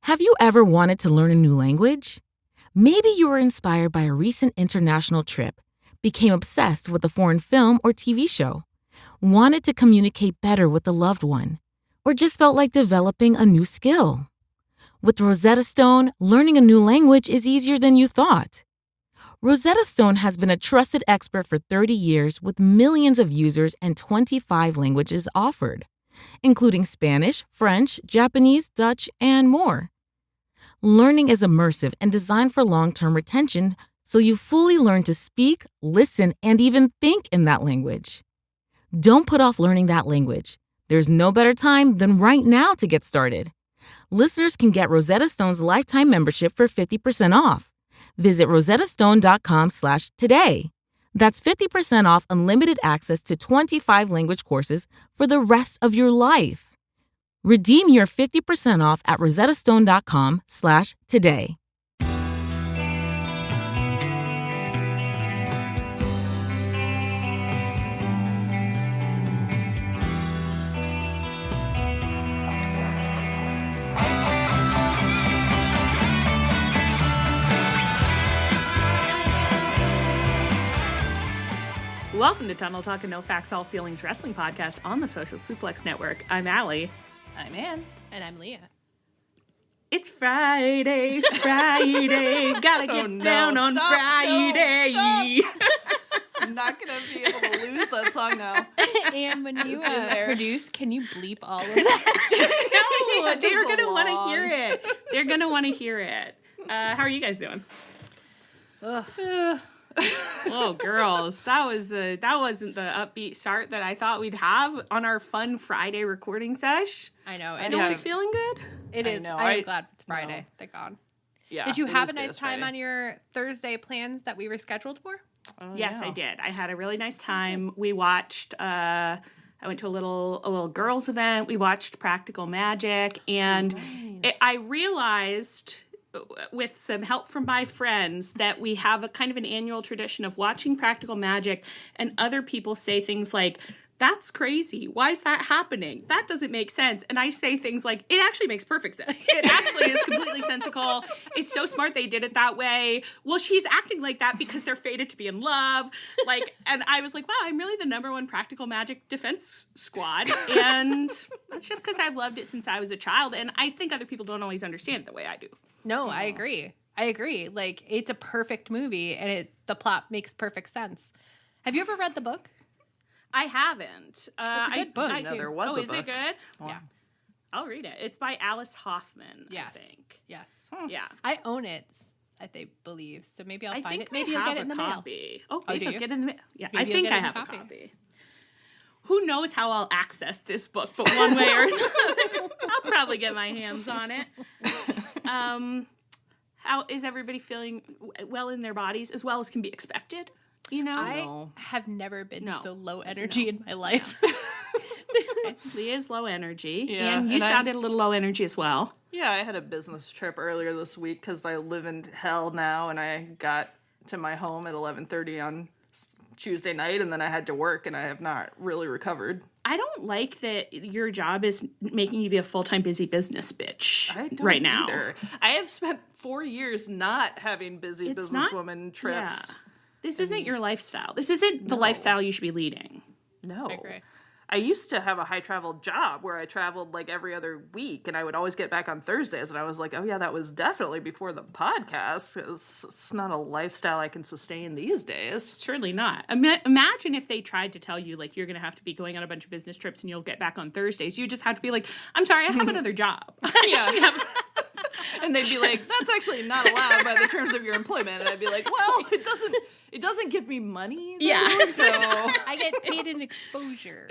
Have you ever wanted to learn a new language? Maybe you were inspired by a recent international trip, became obsessed with a foreign film or TV show, wanted to communicate better with a loved one, or just felt like developing a new skill. With Rosetta Stone, learning a new language is easier than you thought. Rosetta Stone has been a trusted expert for 30 years with millions of users and 25 languages offered, including Spanish, French, Japanese, Dutch, and more. Learning is immersive and designed for long-term retention, so you fully learn to speak, listen, and even think in that language. Don't put off learning that language. There's no better time than right now to get started. Listeners can get Rosetta Stone's lifetime membership for 50% off. Visit rosettastone.com/today. That's 50% off unlimited access to 25 language courses for the rest of your life. Redeem your 50% off at rosettastone.com/today. Welcome to Tunnel Talk, a no facts, all feelings wrestling podcast on the Social Suplex Network. I'm Allie. I'm Ann. And I'm Leah. It's Friday, gotta get down on Stop, Friday. no, I'm not going to be able to lose that song now. And when you produce, can you bleep all of that? No, they're going to want to hear it. They're going to want to hear it. How are you guys doing? Oh, girls, that wasn't the upbeat start that I thought we'd have on our fun Friday recording sesh. I know. And it's feeling good? It is. I'm glad it's Friday. Thank God. Yeah. Did you have a nice time on your Thursday plans that we were scheduled for? Yes, I did. I had a really nice time. We watched, I went to a little girls event. We watched Practical Magic. And I realized, with some help from my friends, that we have a kind of an annual tradition of watching Practical Magic and other people say things like, that's crazy. Why is that happening? That doesn't make sense. And I say things like, it actually makes perfect sense. It actually is completely sensical. It's so smart they did it that way. Well, she's acting like that because they're fated to be in love. And I was like, wow, I'm really the number one Practical Magic defense squad. And that's just because I've loved it since I was a child. And I think other people don't always understand it the way I do. No, I agree. Like, it's a perfect movie, and the plot makes perfect sense. Have you ever read the book? I haven't. It's a good book. I know there was a book. Is it good? Wow. Yeah. I'll read it. It's by Alice Hoffman, Yes. I think. Yes. Yeah. I own it, I believe. So maybe I'll find think it. Maybe I you'll have get it in the a mail. copy. Oh, Oh, maybe do I'll you? get it in the mail. Yeah, Maybe I you'll think get I it in have a copy. copy. Who knows how I'll access this book, but one way or another, I'll probably get my hands on it. How is everybody feeling well in their bodies, as well as can be expected? You know? I have never been so low That's a energy in my life. Okay. Leah's low energy. Yeah, And you sounded a little low energy as well. Yeah, I had a business trip earlier this week because I live in hell now, and I got to my home at 11:30 on Tuesday night, and then I had to work, and I have not really recovered. I don't like that your job is making you be a full-time busy business bitch right now. Either. I have spent 4 years not having busy businesswoman trips. Yeah. This isn't your lifestyle. This isn't the lifestyle you should be leading. No. I agree. I used to have a high travel job where I traveled like every other week, and I would always get back on Thursdays, and I was like, oh yeah, that was definitely before the podcast, because it's not a lifestyle I can sustain these days. Certainly not. Imagine if they tried to tell you, like, you're going to have to be going on a bunch of business trips and you'll get back on Thursdays. You just have to be like, I'm sorry, I have another job. Yeah. And they'd be like, that's actually not allowed by the terms of your employment. And I'd be like, well, it doesn't give me money, though, Yeah. so I get paid in exposure.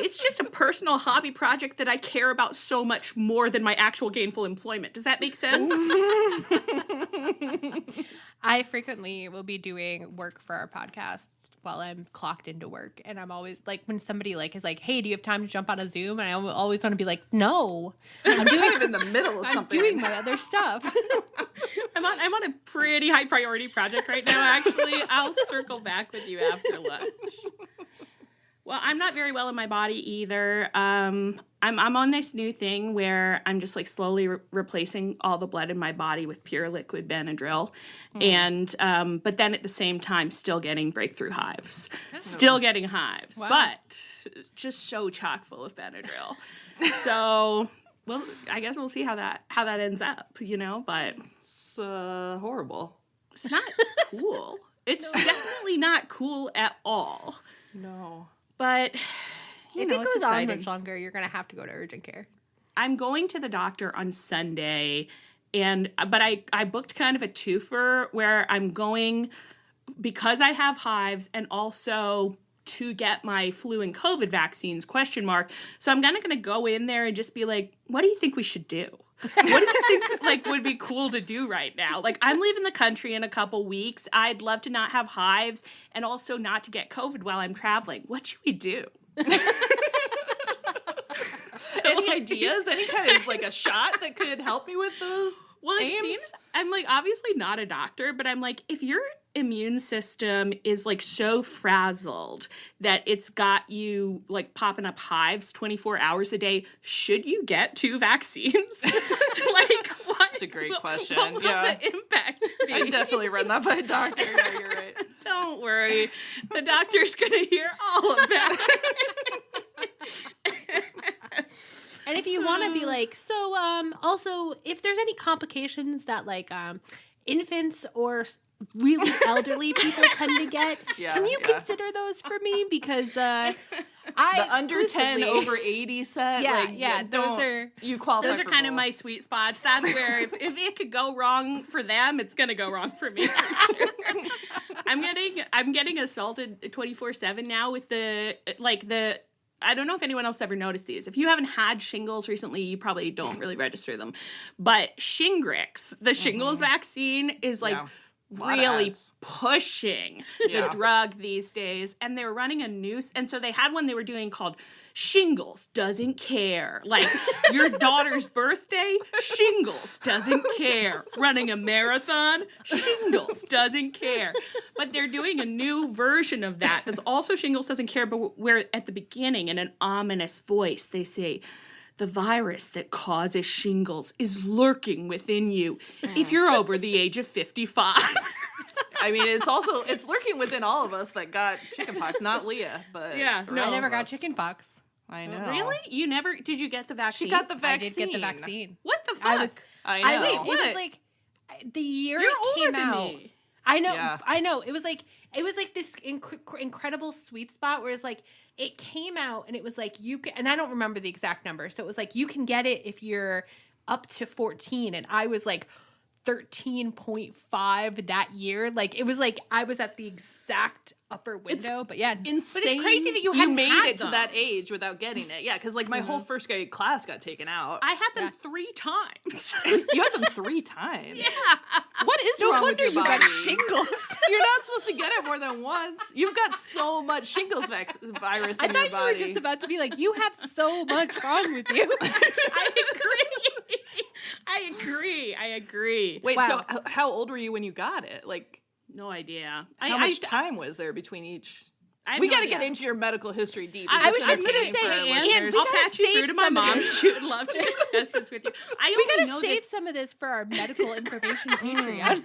It's just a personal hobby project that I care about so much more than my actual gainful employment. Does that make sense? I frequently will be doing work for our podcast while I'm clocked into work, and I'm always like, when somebody like is like, hey, do you have time to jump on a Zoom? And I always want to be like, no, I'm doing in the middle of something. I'm doing my other stuff. I'm on a pretty high priority project right now, actually. I'll circle back with you after lunch. Well, I'm not very well in my body either. I'm on this new thing where I'm just like slowly replacing all the blood in my body with pure liquid Benadryl, and but then at the same time still getting breakthrough hives, still getting hives, but just so chock full of Benadryl. So, well, I guess we'll see how that ends up, but It's horrible. it's not cool. It's definitely not cool at all. No. But If it goes on much longer, you're going to have to go to urgent care. I'm going to the doctor on Sunday, but I booked kind of a twofer where I'm going because I have hives and also to get my flu and COVID vaccines, ? So I'm going to go in there and just be like, what do you think we should do? What do you think like would be cool to do right now? Like, I'm leaving the country in a couple weeks. I'd love to not have hives and also not to get COVID while I'm traveling. What should we do? Any ideas? Any kind of like a shot that could help me with those aims? I'm like obviously not a doctor, but I'm like, if your immune system is like so frazzled that it's got you like popping up hives 24 hours a day, should you get 2 vaccines? Like, what? That's a great question. What will the impact be? I definitely run that by a doctor. Yeah, you're right. Don't worry. The doctor's going to hear all of that. And if you want to be like, so also, if there's any complications that like infants or really elderly people tend to get, can you consider those for me? Because the under 10 over 80 set, those are you qualify. Those are kind of my sweet spots. That's where if it could go wrong for them, it's gonna go wrong for me. I'm getting assaulted 24/7 now with the I don't know if anyone else ever noticed these. If you haven't had shingles recently, you probably don't really register them. But Shingrix, the shingles vaccine, is like really pushing the drug these days. And they were running a news. And so they had one they were doing called Shingles Doesn't Care. Like, your daughter's birthday, Shingles doesn't care. Running a marathon, Shingles doesn't care. But they're doing a new version of that that's also Shingles Doesn't Care, but where at the beginning, in an ominous voice, they say, the virus that causes shingles is lurking within you if you're over the age of 55. I mean, it's lurking within all of us that got chickenpox, not Leah, but I never got chickenpox. I know. Really? You never? Did you get the vaccine? She got the vaccine. I did get the vaccine. What the fuck? I know. It was like the year You're it came older than out. me. I know. Yeah. I know. It was like this incredible sweet spot where it's like it came out and it was like you can, and I don't remember the exact number. So it was like you can get it if you're up to 14, and I was like 13.5 that year. Like, it was like I was at the exact upper window. But yeah, insane. But it's crazy that you made had it them. to that age without getting it. Yeah, because like my whole first grade class got taken out. I had them 3 times. You had them 3 times. Yeah. What is no wrong with wonder your you body? got shingles. You're not supposed to get it more than once. You've got so much shingles virus in I your thought body. you were just about to be like, you have so much wrong with you. I agree. Wait, Wow. so how old were you when you got it? Like, No idea. how much time was there between each? I have We no got to idea. get into your medical history deep. I was just gonna entertaining say, for our and listeners? we I'll gotta patch you through save to my some of mom. this. She would love to discuss this with you. I We only gotta know save this. some of this for our medical information Patreon.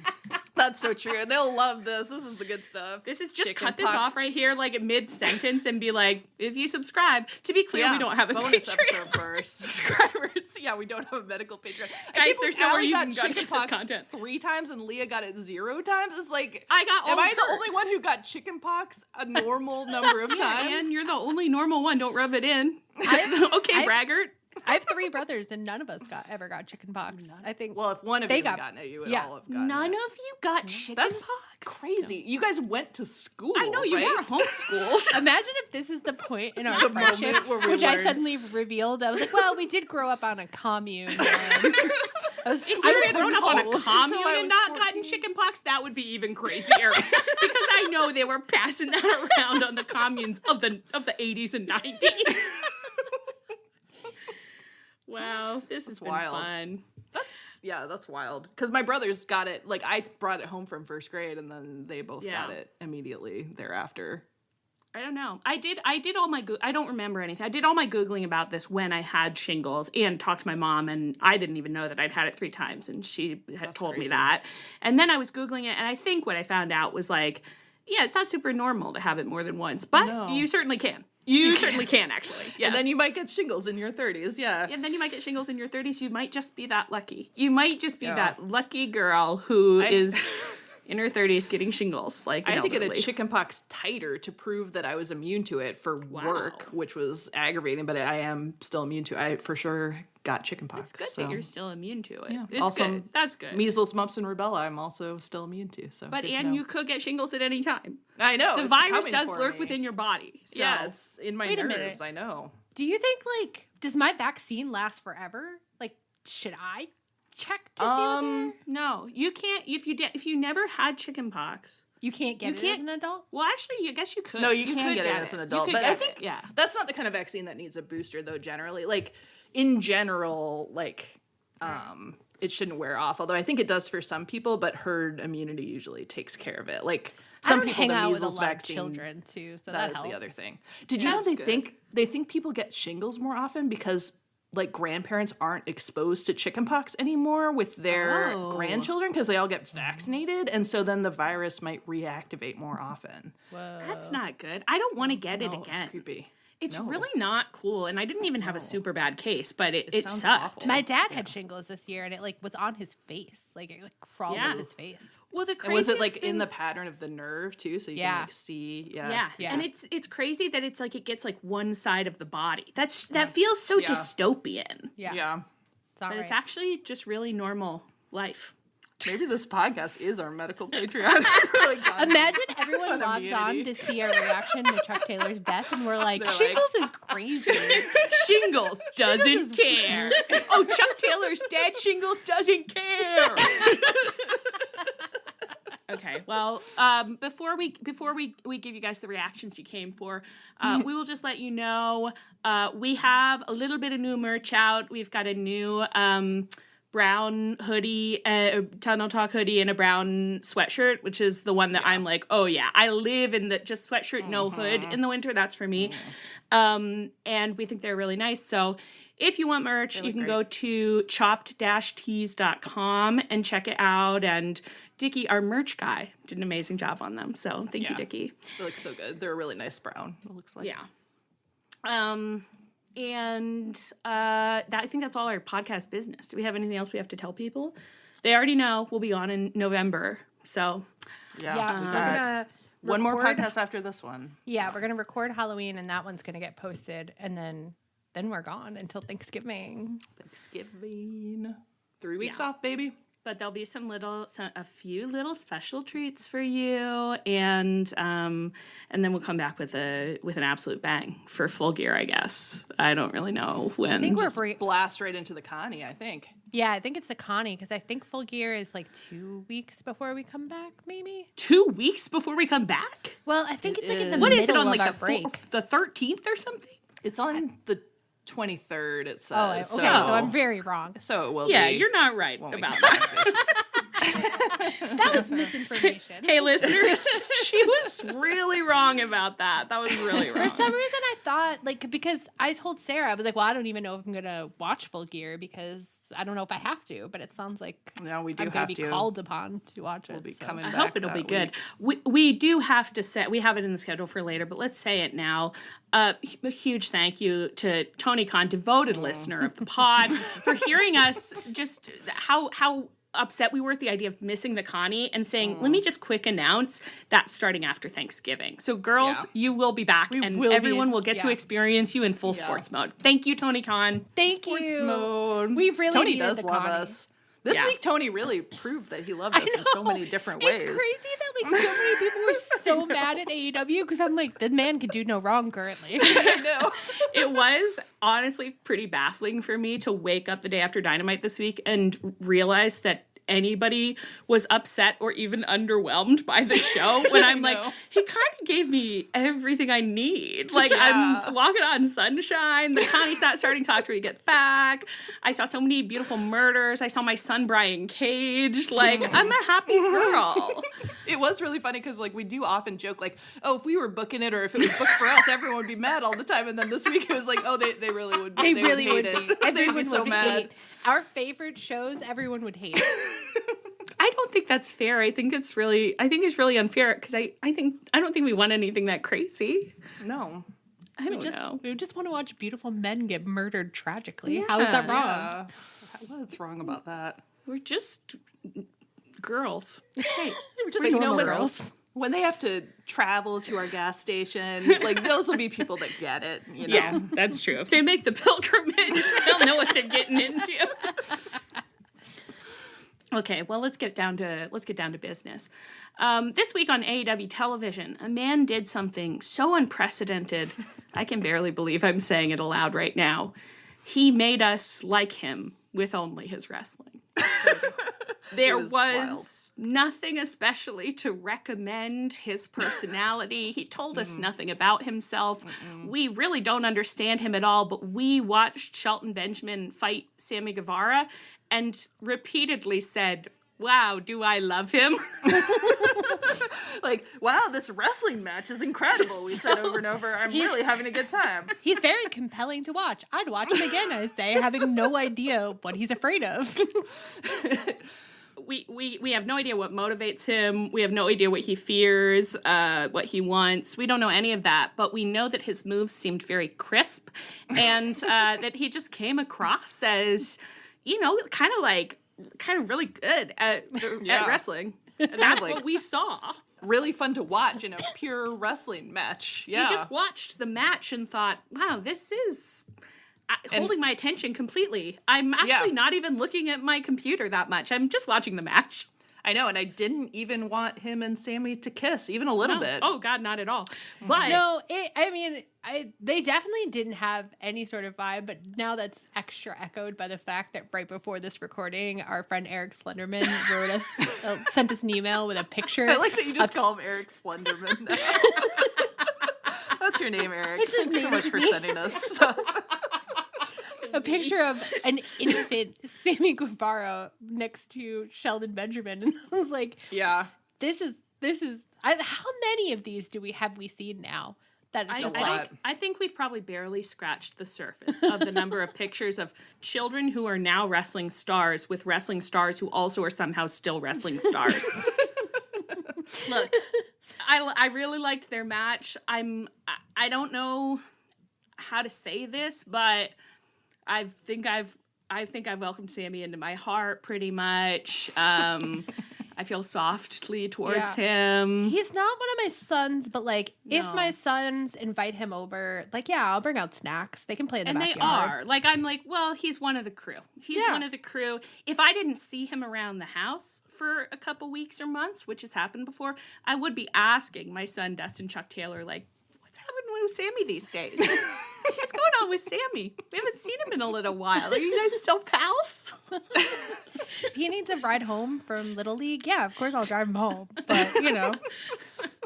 That's so true. They'll love this. This is the good stuff. This is just Chicken cut this pox. off right here, like mid-sentence, and be like, if you subscribe. To be clear, Yeah, we don't have a bonus Patreon. episode for subscribers. Yeah, we don't have a medical Patreon. Guys, there's nowhere Allie you got can go to get this chickenpox content. 3 times and Leah got it 0 times. It's like, I got all am I of the hers. only one who got chickenpox a normal number of times? And you're the only normal one. Don't rub it in. Okay, I've- braggart. I have 3 brothers, and none of us ever got chicken pox. I think. Well, if one of They you had got- gotten it, you would yeah. all have gotten None it. of you got chicken That's pox. crazy. You guys went to school. I know you right? were homeschooled. Imagine if this is the point in our The friendship moment where we which I learned. suddenly revealed. I was like, well, we did grow up on a commune. If you had grown up on a homeschooled commune until I and was not 14. gotten chicken pox, that would be even crazier. Because I know they were passing that around on the communes of the 80s and 90s. Wow, this has been wild. fun. That's wild. Because my brothers got it. Like, I brought it home from first grade, and then they both Yeah. got it immediately thereafter. I don't know. I did all my, I don't remember anything. I did all my Googling about this when I had shingles and talked to my mom, and I didn't even know that I'd had it 3 times, and she had told me that. And then I was Googling it, and I think what I found out was like, yeah, it's not super normal to have it more than once, but you certainly can. You certainly can, actually. Yes. And then you might get shingles in your 30s, yeah. And then you might get shingles in your 30s. You might just be that lucky. You might just be that lucky girl who is in her 30s getting shingles. Like, I had to get a chickenpox titer to prove that I was immune to it for work, which was aggravating, but I am still immune to it. I for sure got chickenpox. It's good that you're still immune to it. Yeah. It's also, good. That's good. Measles, mumps, and rubella I'm also still immune to. So, but and you could get shingles at any time. I know. The virus does lurk within your body. So. Yeah, it's in my nerves. I know. Do you think, like, does my vaccine last forever? Like, should I check to see? No, you can't. If you never had chickenpox, you can't get it as an adult. Well, actually, I guess you could. No, you can get it as an adult. But I think yeah, that's not the kind of vaccine that needs a booster, though. Generally, like in general, it shouldn't wear off. Although I think it does for some people, but herd immunity usually takes care of it. Like some people, hang the out measles with a lot vaccine, of children too, so that is helps. the other thing. Did you know they think people get shingles more often because like grandparents aren't exposed to chickenpox anymore with their grandchildren because they all get vaccinated, and so then the virus might reactivate more often. Whoa. That's not good. I don't want to get it again. It's creepy. It's really not cool, and I didn't even have a super bad case, but it sounds sucked. awful. My dad had shingles this year, and it like was on his face, like it crawled up his face. Well, the And craziest was it like thing, in the pattern of the nerve too, so you can like see? Yeah, it's and it's crazy that it's like it gets like one side of the body. That feels so dystopian. Yeah. But it's actually just really normal life. Maybe this podcast is our medical Patreon. Imagine everyone logs on to see our reaction to Chuck Taylor's death, and we're like, shingles is crazy. Shingles doesn't care. Oh, Chuck Taylor's dead. Shingles doesn't care. Okay, well, before we give you guys the reactions you came for, we will just let you know we have a little bit of new merch out. We've got a new brown hoodie, Tunnel Talk hoodie, and a brown sweatshirt, which is the one that I'm like, oh yeah, I live in the just sweatshirt, no hood in the winter. That's for me. And we think they're really nice. So if you want merch, you can go to chopped-tees.com and check it out. And Dickie, our merch guy, did an amazing job on them. So thank you, Dickie. They look so good. They're a really nice brown, it looks like. Yeah. And I think that's all our podcast business. Do we have anything else we have to tell people? They already know we'll be on in November. So yeah, we're gonna one more podcast after this one. Yeah, we're gonna record Halloween, and that one's gonna get posted, and then we're gone until Thanksgiving. 3 weeks off, baby. But there'll be a few little special treats for you, and then we'll come back with an absolute bang for Full Gear, I guess. I don't really know when. I think we're blast right into the Connie, I think. Yeah, I think it's the Connie, because I think Full Gear is like 2 weeks before we come back, maybe. 2 weeks before we come back? Well, I think it's like in the what middle is it on of like our break. the 13th or something? It's on the 23rd, it says. Oh, okay, so I'm very wrong. So it will be. Yeah, you're not right about that. That was misinformation. Hey, listeners, she was really wrong about that. That was really wrong. For some reason, I thought, like, because I told Sarah, I was like, well, I don't even know if I'm going to watch Full Gear because I don't know if I have to, but it sounds like we do I'm going to be called upon to watch it. We'll be coming back. I hope it'll be good. We do have to say, we have it in the schedule for later, but let's say it now. A huge thank you to Tony Khan, devoted listener of the pod, for hearing us just how upset we were at the idea of missing the Connie and saying, let me just quick announce that's starting after Thanksgiving. So girls, you will be back and everyone will get to experience you in full sports mode. Thank you, Tony Khan. Thank you. Sports mode. We really Tony needed does the love Connie. us. This week, Tony really proved that he loved us in so many different ways. It's crazy that like so many people were so mad at AEW because I'm like, the man could do no wrong currently. I know. It was honestly pretty baffling for me to wake up the day after Dynamite this week and realize that anybody was upset or even underwhelmed by the show when I'm like, he kind of gave me everything I need. Like, I'm walking on sunshine. The Connie starting to talk to me, get back. I saw so many beautiful murders. I saw my son, Brian Cage. Like, I'm a happy girl. It was really funny because, like, we do often joke, like, oh, if we were booking it or if it was booked for us, everyone would be mad all the time. And then this week it was like, oh, they really would be. They really would be. They would be so mad. Hate. Our favorite shows, everyone would hate. I don't think that's fair. I think it's really unfair because I don't think we want anything that crazy. No. I don't know. We just want to watch beautiful men get murdered tragically. Yeah, how is that wrong? Yeah. What's wrong about that? We're just girls. Hey, we're just normal girls. When they have to travel to our gas station, like, those will be people that get it, you know? Yeah, that's true. If they make the pilgrimage, they'll know what they're getting into. Okay, well, let's get down to business. This week on AEW television, a man did something so unprecedented, I can barely believe I'm saying it aloud right now. He made us like him with only his wrestling. There was wild. Nothing especially to recommend his personality. He told us nothing about himself. We really don't understand him at all, but we watched Shelton Benjamin fight Sammy Guevara and repeatedly said, wow, do I love him? Like, wow, this wrestling match is incredible. We said over and over, I'm really having a good time. He's very compelling to watch. I'd watch him again, I say, having no idea what he's afraid of. We have no idea what motivates him. We have no idea what he fears, what he wants. We don't know any of that, but we know that his moves seemed very crisp and that he just came across as, you know, kind of really good at wrestling. And that's what we saw. Really fun to watch in a pure wrestling match. Yeah. You just watched the match and thought, wow, this is holding my attention completely. I'm actually not even looking at my computer that much. I'm just watching the match. I know, and I didn't even want him and Sammy to kiss, even a little bit. Oh, God, not at all. But no, they definitely didn't have any sort of vibe, but now that's extra echoed by the fact that right before this recording, our friend Eric Slenderman sent us an email with a picture. I like that you just call him Eric Slenderman now. That's your name, Eric. Thanks so much for sending us stuff. A picture of an infant Sammy Guevara next to Shelton Benjamin, and I was like, "Yeah, this is." How many of these have we seen now? That is I think we've probably barely scratched the surface of the number of pictures of children who are now wrestling stars with wrestling stars who also are somehow still wrestling stars. Look, I really liked their match. I don't know how to say this, but I think I've welcomed Sammy into my heart pretty much. I feel softly towards him. He's not one of my sons, but like if my sons invite him over, like I'll bring out snacks. They can play in the backyard. And they are. Like I'm like, well, he's one of the crew. He's one of the crew. If I didn't see him around the house for a couple weeks or months, which has happened before, I would be asking my son Dustin Chuck Taylor, like, what's happening with Sammy these days? What's going on with Sammy? We haven't seen him in a little while. Are you guys still pals? If he needs a ride home from Little League, yeah, of course I'll drive him home. But, you know,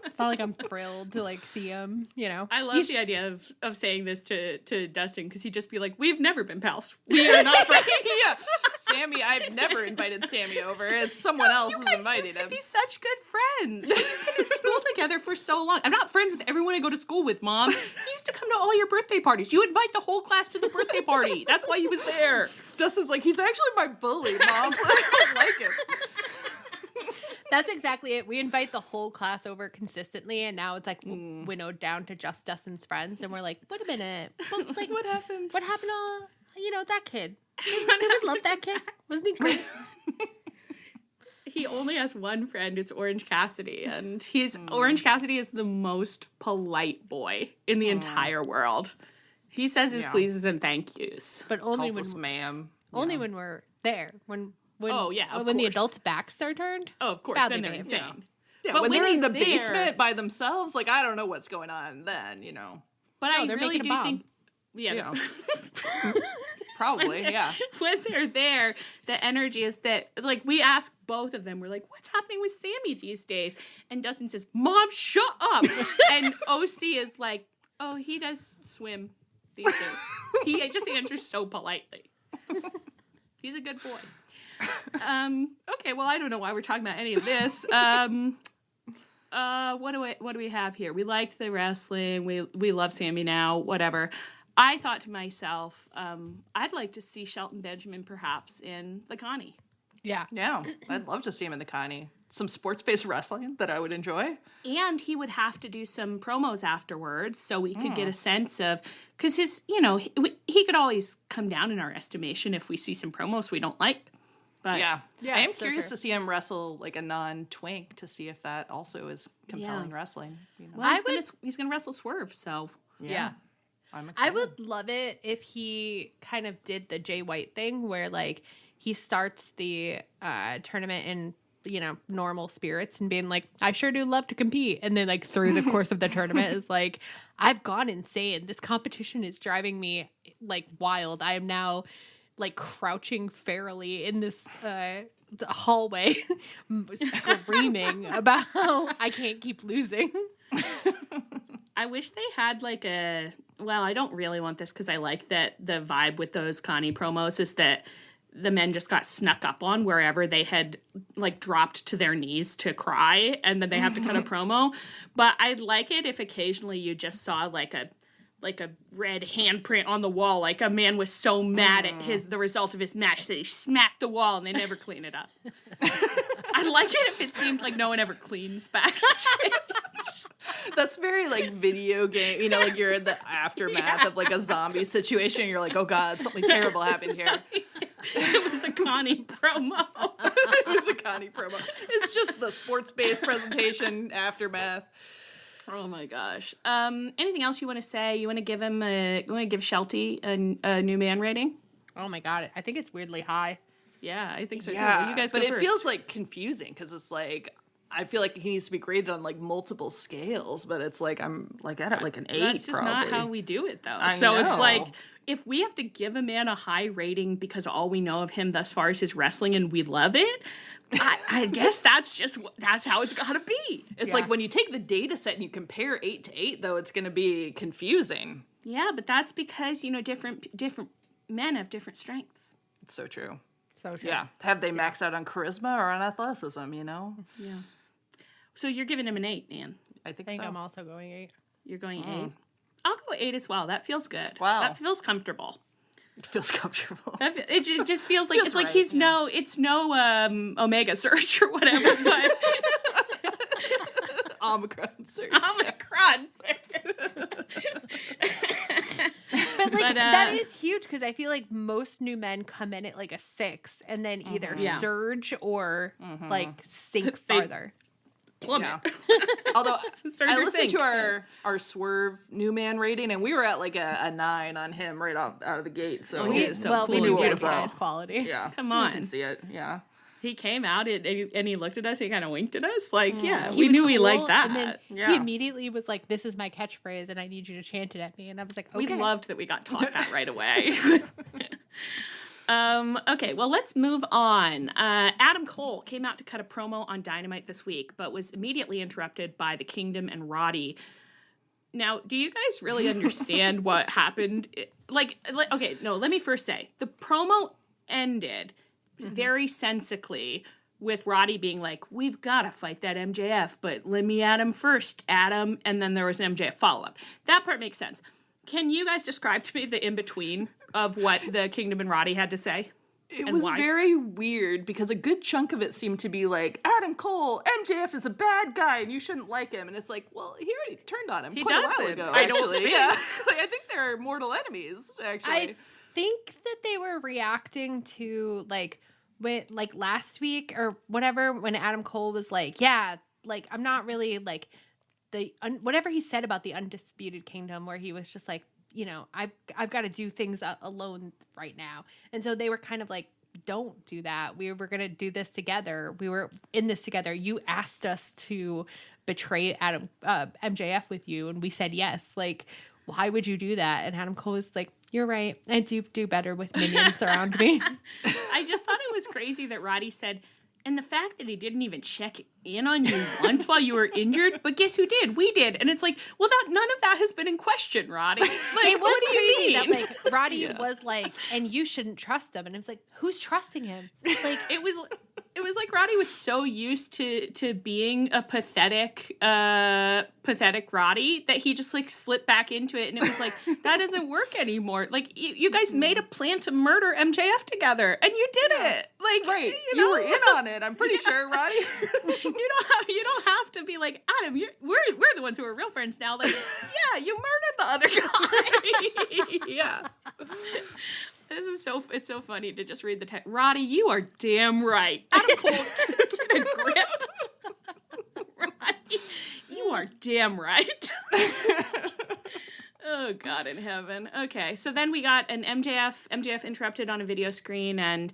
it's not like I'm thrilled to, like, see him, you know. I love the idea of saying this to Dustin, because he'd just be like, we've never been pals. We are not friends. Yeah. Sammy, I've never invited Sammy over. It's someone else who's inviting him. You guys used to be such good friends. We've been in school together for so long. I'm not friends with everyone I go to school with, Mom. He used to come to all your birthday parties. You invite the whole class to the birthday party. That's why he was there. Dustin's like, he's actually my bully, Mom. I don't like him. That's exactly it. We invite the whole class over consistently, and now it's like winnowed down to just Dustin's friends, and we're like, wait a minute. But, like, what happened? What happened to, that kid? They would love that kid. Wasn't he great? He only has one friend. It's Orange Cassidy, and Orange Cassidy is the most polite boy in the entire world. He says his pleases and thank yous, but only when ma'am. Only when we're there. When when the adults' backs are turned. Oh, of course. Then they're insane. Yeah, but when they're in the basement by themselves, like I don't know what's going on then, you know. But I really do think Yeah. You know. Probably, yeah. When they're there, the energy is that, like, we ask both of them, we're like, what's happening with Sammy these days? And Dustin says, Mom, shut up. And OC is like, oh, he does swim these days. He just answers so politely. He's a good boy. Okay, well, I don't know why we're talking about any of this. What do we have here? We liked the wrestling. We love Sammy now, whatever. I thought to myself, I'd like to see Shelton Benjamin perhaps in the Connie. Yeah. Yeah, I'd love to see him in the Connie. Some sports-based wrestling that I would enjoy. And he would have to do some promos afterwards so we could get a sense of, because he could always come down in our estimation if we see some promos we don't like. But Yeah, I am so curious true. to see him wrestle like a non-twink to see if that also is compelling wrestling. You know? well, he's gonna wrestle Swerve, so Yeah. I'm excited. I would love it if he kind of did the Jay White thing where, like, he starts the tournament in, normal spirits and being like, I sure do love to compete. And then, like, through the course of the tournament is like, I've gone insane. This competition is driving me, like, wild. I am now, like, crouching ferally in this hallway screaming about how I can't keep losing. I wish they had like I don't really want this because I like that the vibe with those Connie promos is that the men just got snuck up on wherever they had like dropped to their knees to cry and then they have to cut a promo. But I'd like it if occasionally you just saw like a red handprint on the wall, like a man was so mad at the result of his match that he smacked the wall and they never clean it up. I'd like it if it seemed like no one ever cleans backstage. That's very like video game, like you're in the aftermath of like a zombie situation. And you're like, oh God, something terrible happened here. It was a Connie promo. It was a Connie promo. It's just the sports-based presentation aftermath. Oh my gosh. Anything else you want to say? You want to give him Shelty a new man rating? Oh my God. I think it's weirdly high. Yeah, I think so too. Yeah, You guys but go it first. feels like confusing because it's like I feel like he needs to be graded on like multiple scales, but it's like I'm like at like an 8. That's just probably. not how we do it, though. I So it's know. like if we have to give a man a high rating because all we know of him thus far is his wrestling and we love it, I guess that's how it's got to be. It's Yeah. like when you take the data set and you compare 8 to 8, though, it's going to be confusing. Yeah, but that's because different men have different strengths. It's so true. So true. Yeah. Have they maxed out on charisma or on athleticism, Yeah. So you're giving him an 8, man. I I think think so. I'm also going 8. You're going 8. I'll go 8 as well. That feels good. Wow. That feels comfortable. It feels comfortable. It just feels like Feels it's like right, he's yeah. it's no Omega Surge or whatever, but Omicron surge. Omicron Surge. But like But, that is huge because I feel like most new men come in at like a 6 and then either Yeah. surge or like sink They- farther. Plummet. Yeah. Although Surge I or listened sink. to our Swerve new man rating, and we were at like a 9 on him right out of the gate. So Oh, he is so well, cool we and do beautiful. recognize quality. yeah, Come you on. can see it. Yeah, He came out and he looked at us. He kind of winked at us. Like, yeah, He we was knew he cool, liked that. And then Yeah. he immediately was like, "This is my catchphrase, and I need you to chant it at me." And I was like, "Okay." We loved that we got taught that right away. Okay, well, let's move on. Adam Cole came out to cut a promo on Dynamite this week, but was immediately interrupted by the Kingdom and Roddy. Now, do you guys really understand what happened? Okay, no, let me first say the promo ended very sensically with Roddy being like, we've got to fight that MJF, but let me at him first, Adam. And then there was an MJF follow-up. That part makes sense. Can you guys describe to me the in-between of what the Kingdom and Roddy had to say? it And was why? very weird because a good chunk of it seemed to be like Adam Cole, MJF is a bad guy, and you shouldn't like him. And it's like, well, he already turned on him He quite a while doesn't. ago. I don't Actually, think. yeah, like, I think they're mortal enemies. Actually, I think that they were reacting to like when like last week or whatever when Adam Cole was like, "Yeah, like I'm not really like whatever he said about the Undisputed Kingdom," where he was just like, I've got to do things alone right now. And so they were kind of like, don't do that. We were going to do this together. We were in this together. You asked us to betray MJF with you. And we said, yes, like why would you do that? And Adam Cole was like, you're right. I do better with minions around me. I just thought it was crazy that Roddy said, and the fact that he didn't even check in on you once while you were injured, but guess who did? We did. And it's like, well, none of that has been in question, Roddy. Like, it was what do you crazy mean? that like Roddy was like, and you shouldn't trust him. And it was like, who's trusting him? Like it was like Roddy was so used to being a pathetic Roddy that he just like slipped back into it, and it was like, that doesn't work anymore. Like you guys made a plan to murder MJF together, and you did it. Like Right. you know? You were in on it. I'm pretty sure, Roddy. you don't have to be like, Adam, we're the ones who are real friends now. Like, yeah, you murdered the other guy. Yeah. It's so funny to just read the text. Roddy, you are damn right. Adam Cole, get a grip. Roddy, you are damn right. Oh, God in heaven. Okay, so then we got an MJF interrupted on a video screen, and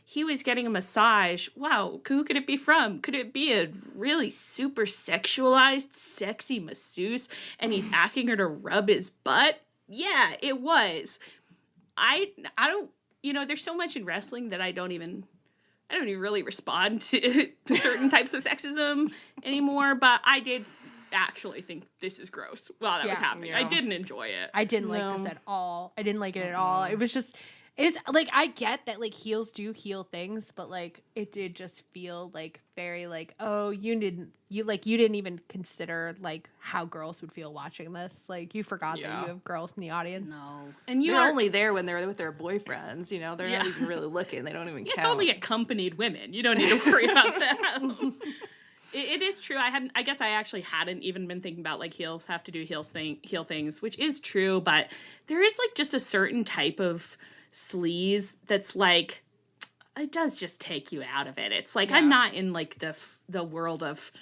he was getting a massage. Wow, who could it be from? Could it be a really super sexualized, sexy masseuse, and he's asking her to rub his butt? Yeah, it was. I don't, there's so much in wrestling that I don't even really respond to certain types of sexism anymore, but I did actually think this is gross while that was happening. Yeah. I didn't enjoy it. I didn't like this at all. I didn't like it at all. It was just, it's like, I get that like heels do heel things, but like it did just feel like very like, oh, you didn't even consider like how girls would feel watching this. Like you forgot that you have girls in the audience. No. And They're only there when they're with their boyfriends, They're not even really looking. They don't even count. It's only accompanied women. You don't need to worry about that. It is true. I guess I actually hadn't even been thinking about like heels have to do heel things, which is true, but there is like just a certain type of sleaze that's like, it does just take you out of it. It's like, I'm not in like the world of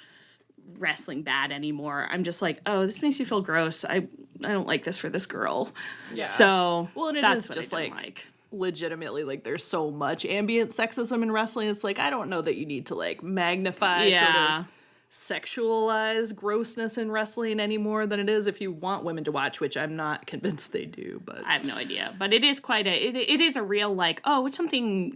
wrestling bad anymore. I'm just like, oh, this makes you feel gross. I don't like this for this girl. Yeah. So and it that's is what just I didn't like. Legitimately, like, there's so much ambient sexism in wrestling. It's like, I don't know that you need to like magnify sort of sexualize grossness in wrestling any more than it is if you want women to watch, which I'm not convinced they do, but I have no idea. But it is it is a real like, oh, it's something,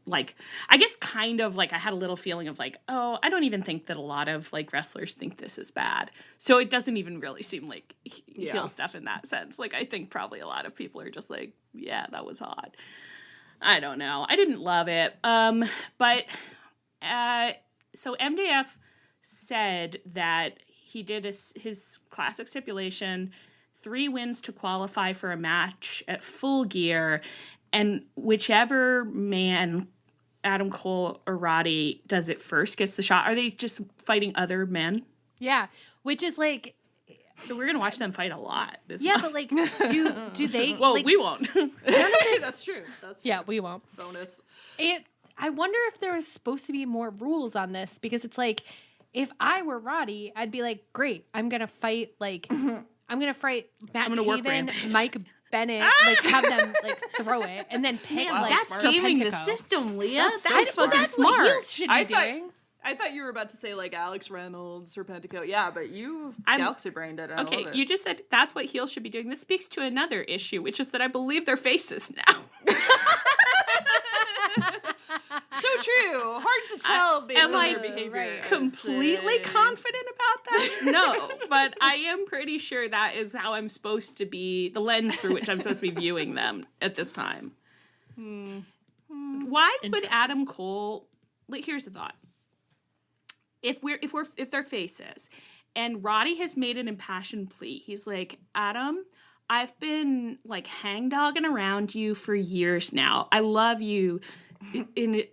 like, I guess kind of like I had a little feeling of like, oh, I don't even think that a lot of like wrestlers think this is bad. So it doesn't even really seem like heel stuff in that sense. Like I think probably a lot of people are just like, yeah, that was hot. I don't know. I didn't love it. But so MJF said that he did his classic stipulation, 3 wins to qualify for a match at Full Gear, and whichever man, Adam Cole or Roddy, does it first gets the shot. Are they just fighting other men? Yeah, which is like, so we're gonna watch them fight a lot. but like, do they? Well, like, we won't. that's true. We won't. Bonus. I wonder if there was supposed to be more rules on this, because it's like, if I were Roddy, I'd be like, great, I'm going to fight, like, I'm going to fight Matt Taven, Mike Bennett, like, have them, like, throw it, and then pick, like, that's gaming the system, Leah. That's smart. What heels should be doing. I thought you were about to say, like, Alex Reynolds, Serpentico. Yeah, but you galaxy brained it. Okay, you just said that's what heels should be doing. This speaks to another issue, which is that I believe their faces now. So true. Hard to tell based on their behavior. Right. Completely confident about that? No, but I am pretty sure that is how I'm supposed to be, the lens through which I'm supposed to be viewing them at this time. Why would Adam Cole, like, here's the thought. If they're faces, and Roddy has made an impassioned plea, he's like, Adam, I've been like hangdogging around you for years now. I love you in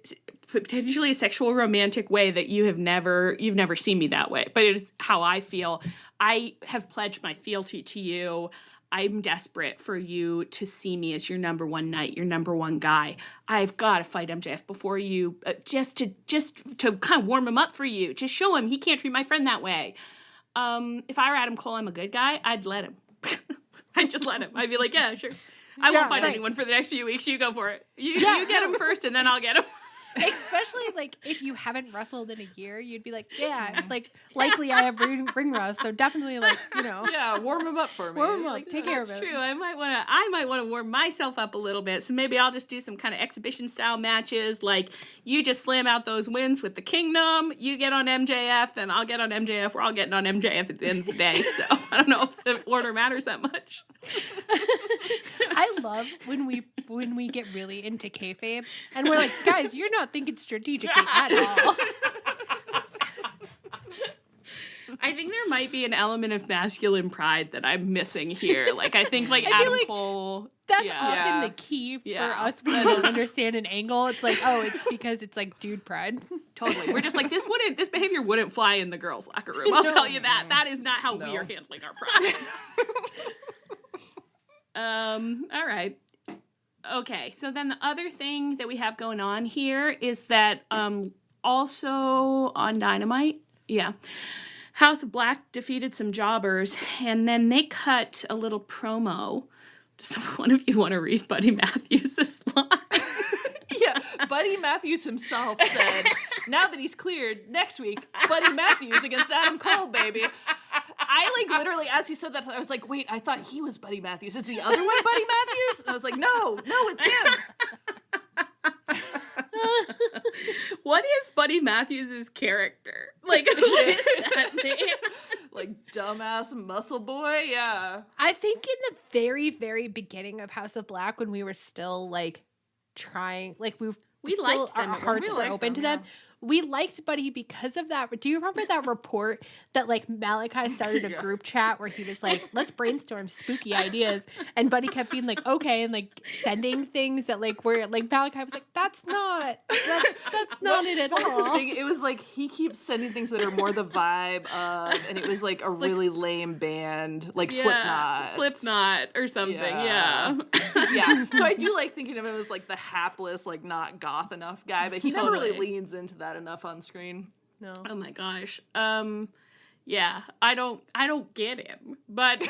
potentially a sexual romantic way that you've never seen me that way, but it is how I feel. I have pledged my fealty to you. I'm desperate for you to see me as your number one knight, your number one guy. I've got to fight MJF before you, just to kind of warm him up for you, to show him he can't treat my friend that way. If I were Adam Cole, I'm a good guy, I'd let him. I'd just let him. I'd be like, yeah, sure. I won't fight anyone for the next few weeks. You go for it. You get him first, and then I'll get him. Especially like if you haven't wrestled in a year, you'd be like, yeah, like likely I have ring rust, so definitely like, Yeah, warm him up for me. warm up, take care of That's it. true. I might want to warm myself up a little bit. So maybe I'll just do some kind of exhibition style matches. Like you just slam out those wins with the Kingdom. You get on MJF, then I'll get on MJF. We're all getting on MJF at the end of the day. So I don't know if the order matters that much. I love when we get really into kayfabe and we're like, guys, you're not thinking strategically at all. I think there might be an element of masculine pride that I'm missing here. Like I think like I feel Adam like Cole. That's Yeah. often the key for Yeah. us when we don't understand an angle. It's like, oh, it's because it's like dude pride. Totally. We're just like, this behavior wouldn't fly in the girls' locker room. I'll tell you that. That is not how we are handling our problems. All right. Okay. So then the other thing that we have going on here is that also on Dynamite, House of Black defeated some jobbers, and then they cut a little promo. Does one of you want to read Buddy Matthews' line? Yeah, Buddy Matthews himself said, now that he's cleared, next week, Buddy Matthews against Adam Cole, baby. I like literally, as he said that, I was like, wait, I thought he was Buddy Matthews. Is the other one Buddy Matthews? And I was like, no, it's him. What is Buddy Matthews' character? Like, who is that man? Like, dumbass muscle boy? Yeah. I think in the very, very beginning of House of Black, when we were still like trying, like we still, liked them. our hearts We were liked open to them, them. We liked Buddy because of that. Do you remember that report that like Malachi started a group chat where he was like, let's brainstorm spooky ideas, and Buddy kept being like, okay, and like sending things that like were like Malachi was like, that's not it at That's the all. thing. It was like he keeps sending things that are more the vibe of, and it was like a really lame band, like Slipknot or something. Yeah. Yeah. So I do like thinking of him as like the hapless, like not goth enough guy, but he never really Totally. leans into that enough on screen. No. Oh my gosh. Yeah. I don't get him. But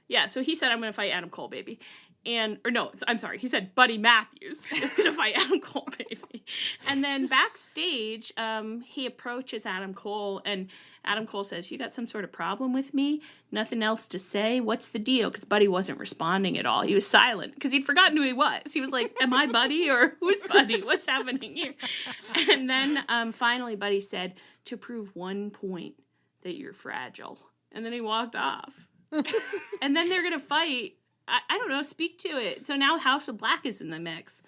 yeah. So he said, I'm going to fight Adam Cole, baby. I'm sorry. He said Buddy Matthews is going to fight Adam Cole, baby. And then backstage, he approaches Adam Cole, and Adam Cole says, you got some sort of problem with me? Nothing else to say? What's the deal? Because Buddy wasn't responding at all. He was silent because he'd forgotten who he was. He was like, am I Buddy or who's Buddy? What's happening here? And then finally Buddy said, to prove one point, that you're fragile. And then he walked off. And then they're going to fight. I don't know, speak to it. So now House of Black is in the mix.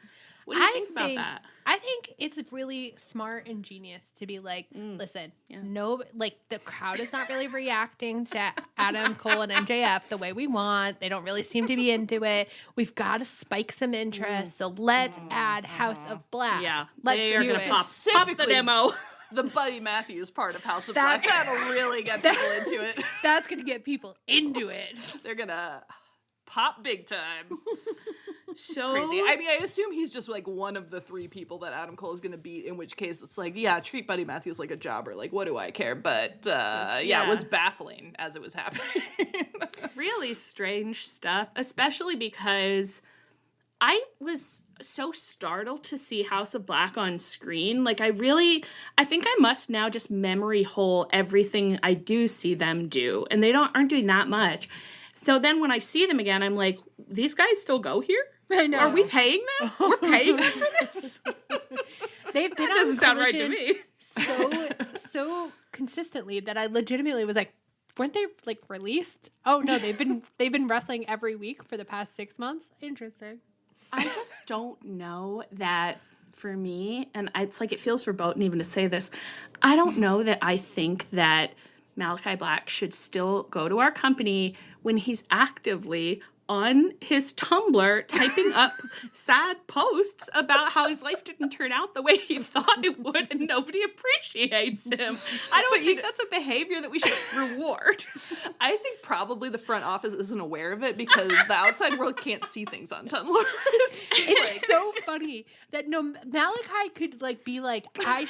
What do you think about that? I think it's really smart and genius to be like, listen, no, like the crowd is not really reacting to Adam Cole and MJF the way we want. They don't really seem to be into it. We've got to spike some interest. So let's add House of Black. Yeah, let's they are do gonna it. pop the demo. The Buddy Matthews part of House of Black. That'll really get people into it. That's going to get people into it. They're gonna pop big time. So Crazy. I mean, I assume he's just like one of the three people that Adam Cole is going to beat, in which case it's like, yeah, treat Buddy Matthews like a jobber. Like, what do I care? But it was baffling as it was happening. really strange stuff, especially because I was so startled to see House of Black on screen. Like, I think I must now just memory hole everything I do see them do. And they aren't doing that much. So then when I see them again, I'm like, these guys still go here? I know. Are we paying them? We're paying them for this? They've been That doesn't sound right to me. so consistently that I legitimately was like, weren't they like released? Oh no, they've been wrestling every week for the past 6 months. Interesting. I just don't know that for me, and it's like it feels verboten even to say this, I don't know that I think that Malachi Black should still go to our company when he's actively on his Tumblr typing up sad posts about how his life didn't turn out the way he thought it would and nobody appreciates him. I don't think that's a behavior that we should reward. I think probably the front office isn't aware of it because the outside world can't see things on Tumblr. It's so funny that Malachi could like be like, I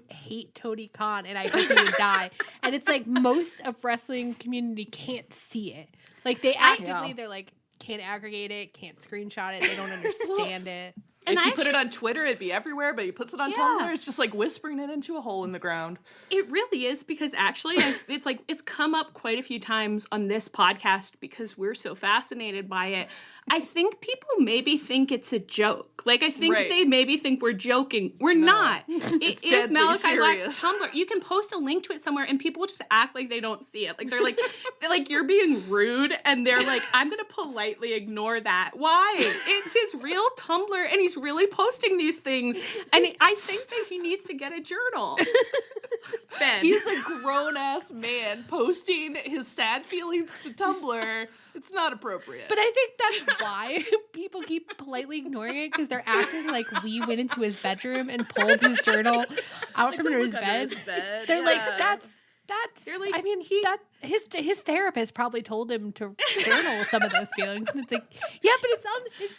hate Tony Khan and I hope he would die. And it's like most of wrestling community can't see it. Like they actively, they're like, can't aggregate it, can't screenshot it, they don't understand it. If you put it on Twitter, it'd be everywhere, but he puts it on Tumblr, it's just like whispering it into a hole in the ground. It really is, because actually it's come up quite a few times on this podcast because we're so fascinated by it. I think people maybe think it's a joke. Like, I think they maybe think we're joking. We're not. It is Malachi Black's Tumblr. You can post a link to it somewhere and people will just act like they don't see it. Like, they're like, you're being rude, and they're like, I'm going to politely ignore that. Why? It's his real Tumblr, and he's really posting these things. And I think that he needs to get a journal. Ben. He's a grown-ass man posting his sad feelings to Tumblr. It's not appropriate. But I think that's why people keep politely ignoring it, because they're acting like we went into his bedroom and pulled his journal out from under his bed. They're like, that's. They're like, I mean, his therapist probably told him to journal some of those feelings, and it's like, yeah, but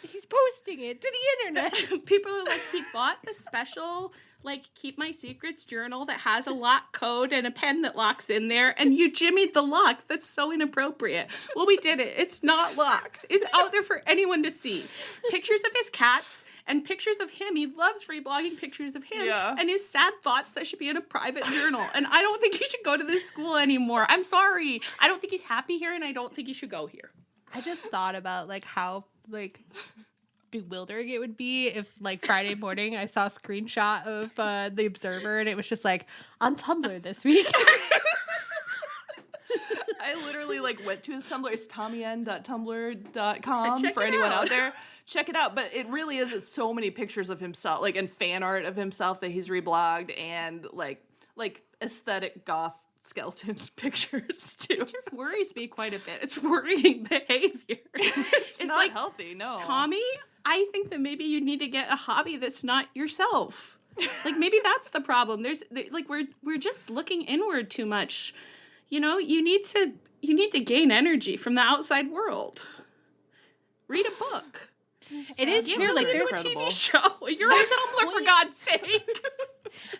he's posting it to the internet. People are like, he bought the special, like, Keep My Secrets journal that has a lock code and a pen that locks in there, and you jimmied the lock. That's so inappropriate. Well, we did it. It's not locked. It's out there for anyone to see. Pictures of his cats and pictures of him. He loves reblogging pictures of him and his sad thoughts that should be in a private journal. And I don't think he should go to this school anymore. I'm sorry. I don't think he's happy here, and I don't think he should go here. I just thought about, like, how, like, bewildering it would be if, like, Friday morning I saw a screenshot of the Observer, and it was just like, on Tumblr this week. I literally, like, went to his Tumblr. It's tommyn.tumblr.com for anyone out there. Check it out. But it really is. It's so many pictures of himself, like, and fan art of himself that he's reblogged, and like aesthetic goth skeleton pictures too. It just worries me quite a bit. It's worrying behavior. It's not like, healthy, no. Tommy, I think that maybe you need to get a hobby that's not yourself. Like, maybe that's the problem. We're just looking inward too much. You know, you need to gain energy from the outside world. Read a book. It is true. Like, there's a TV show. You're on Tumblr, for God's sake.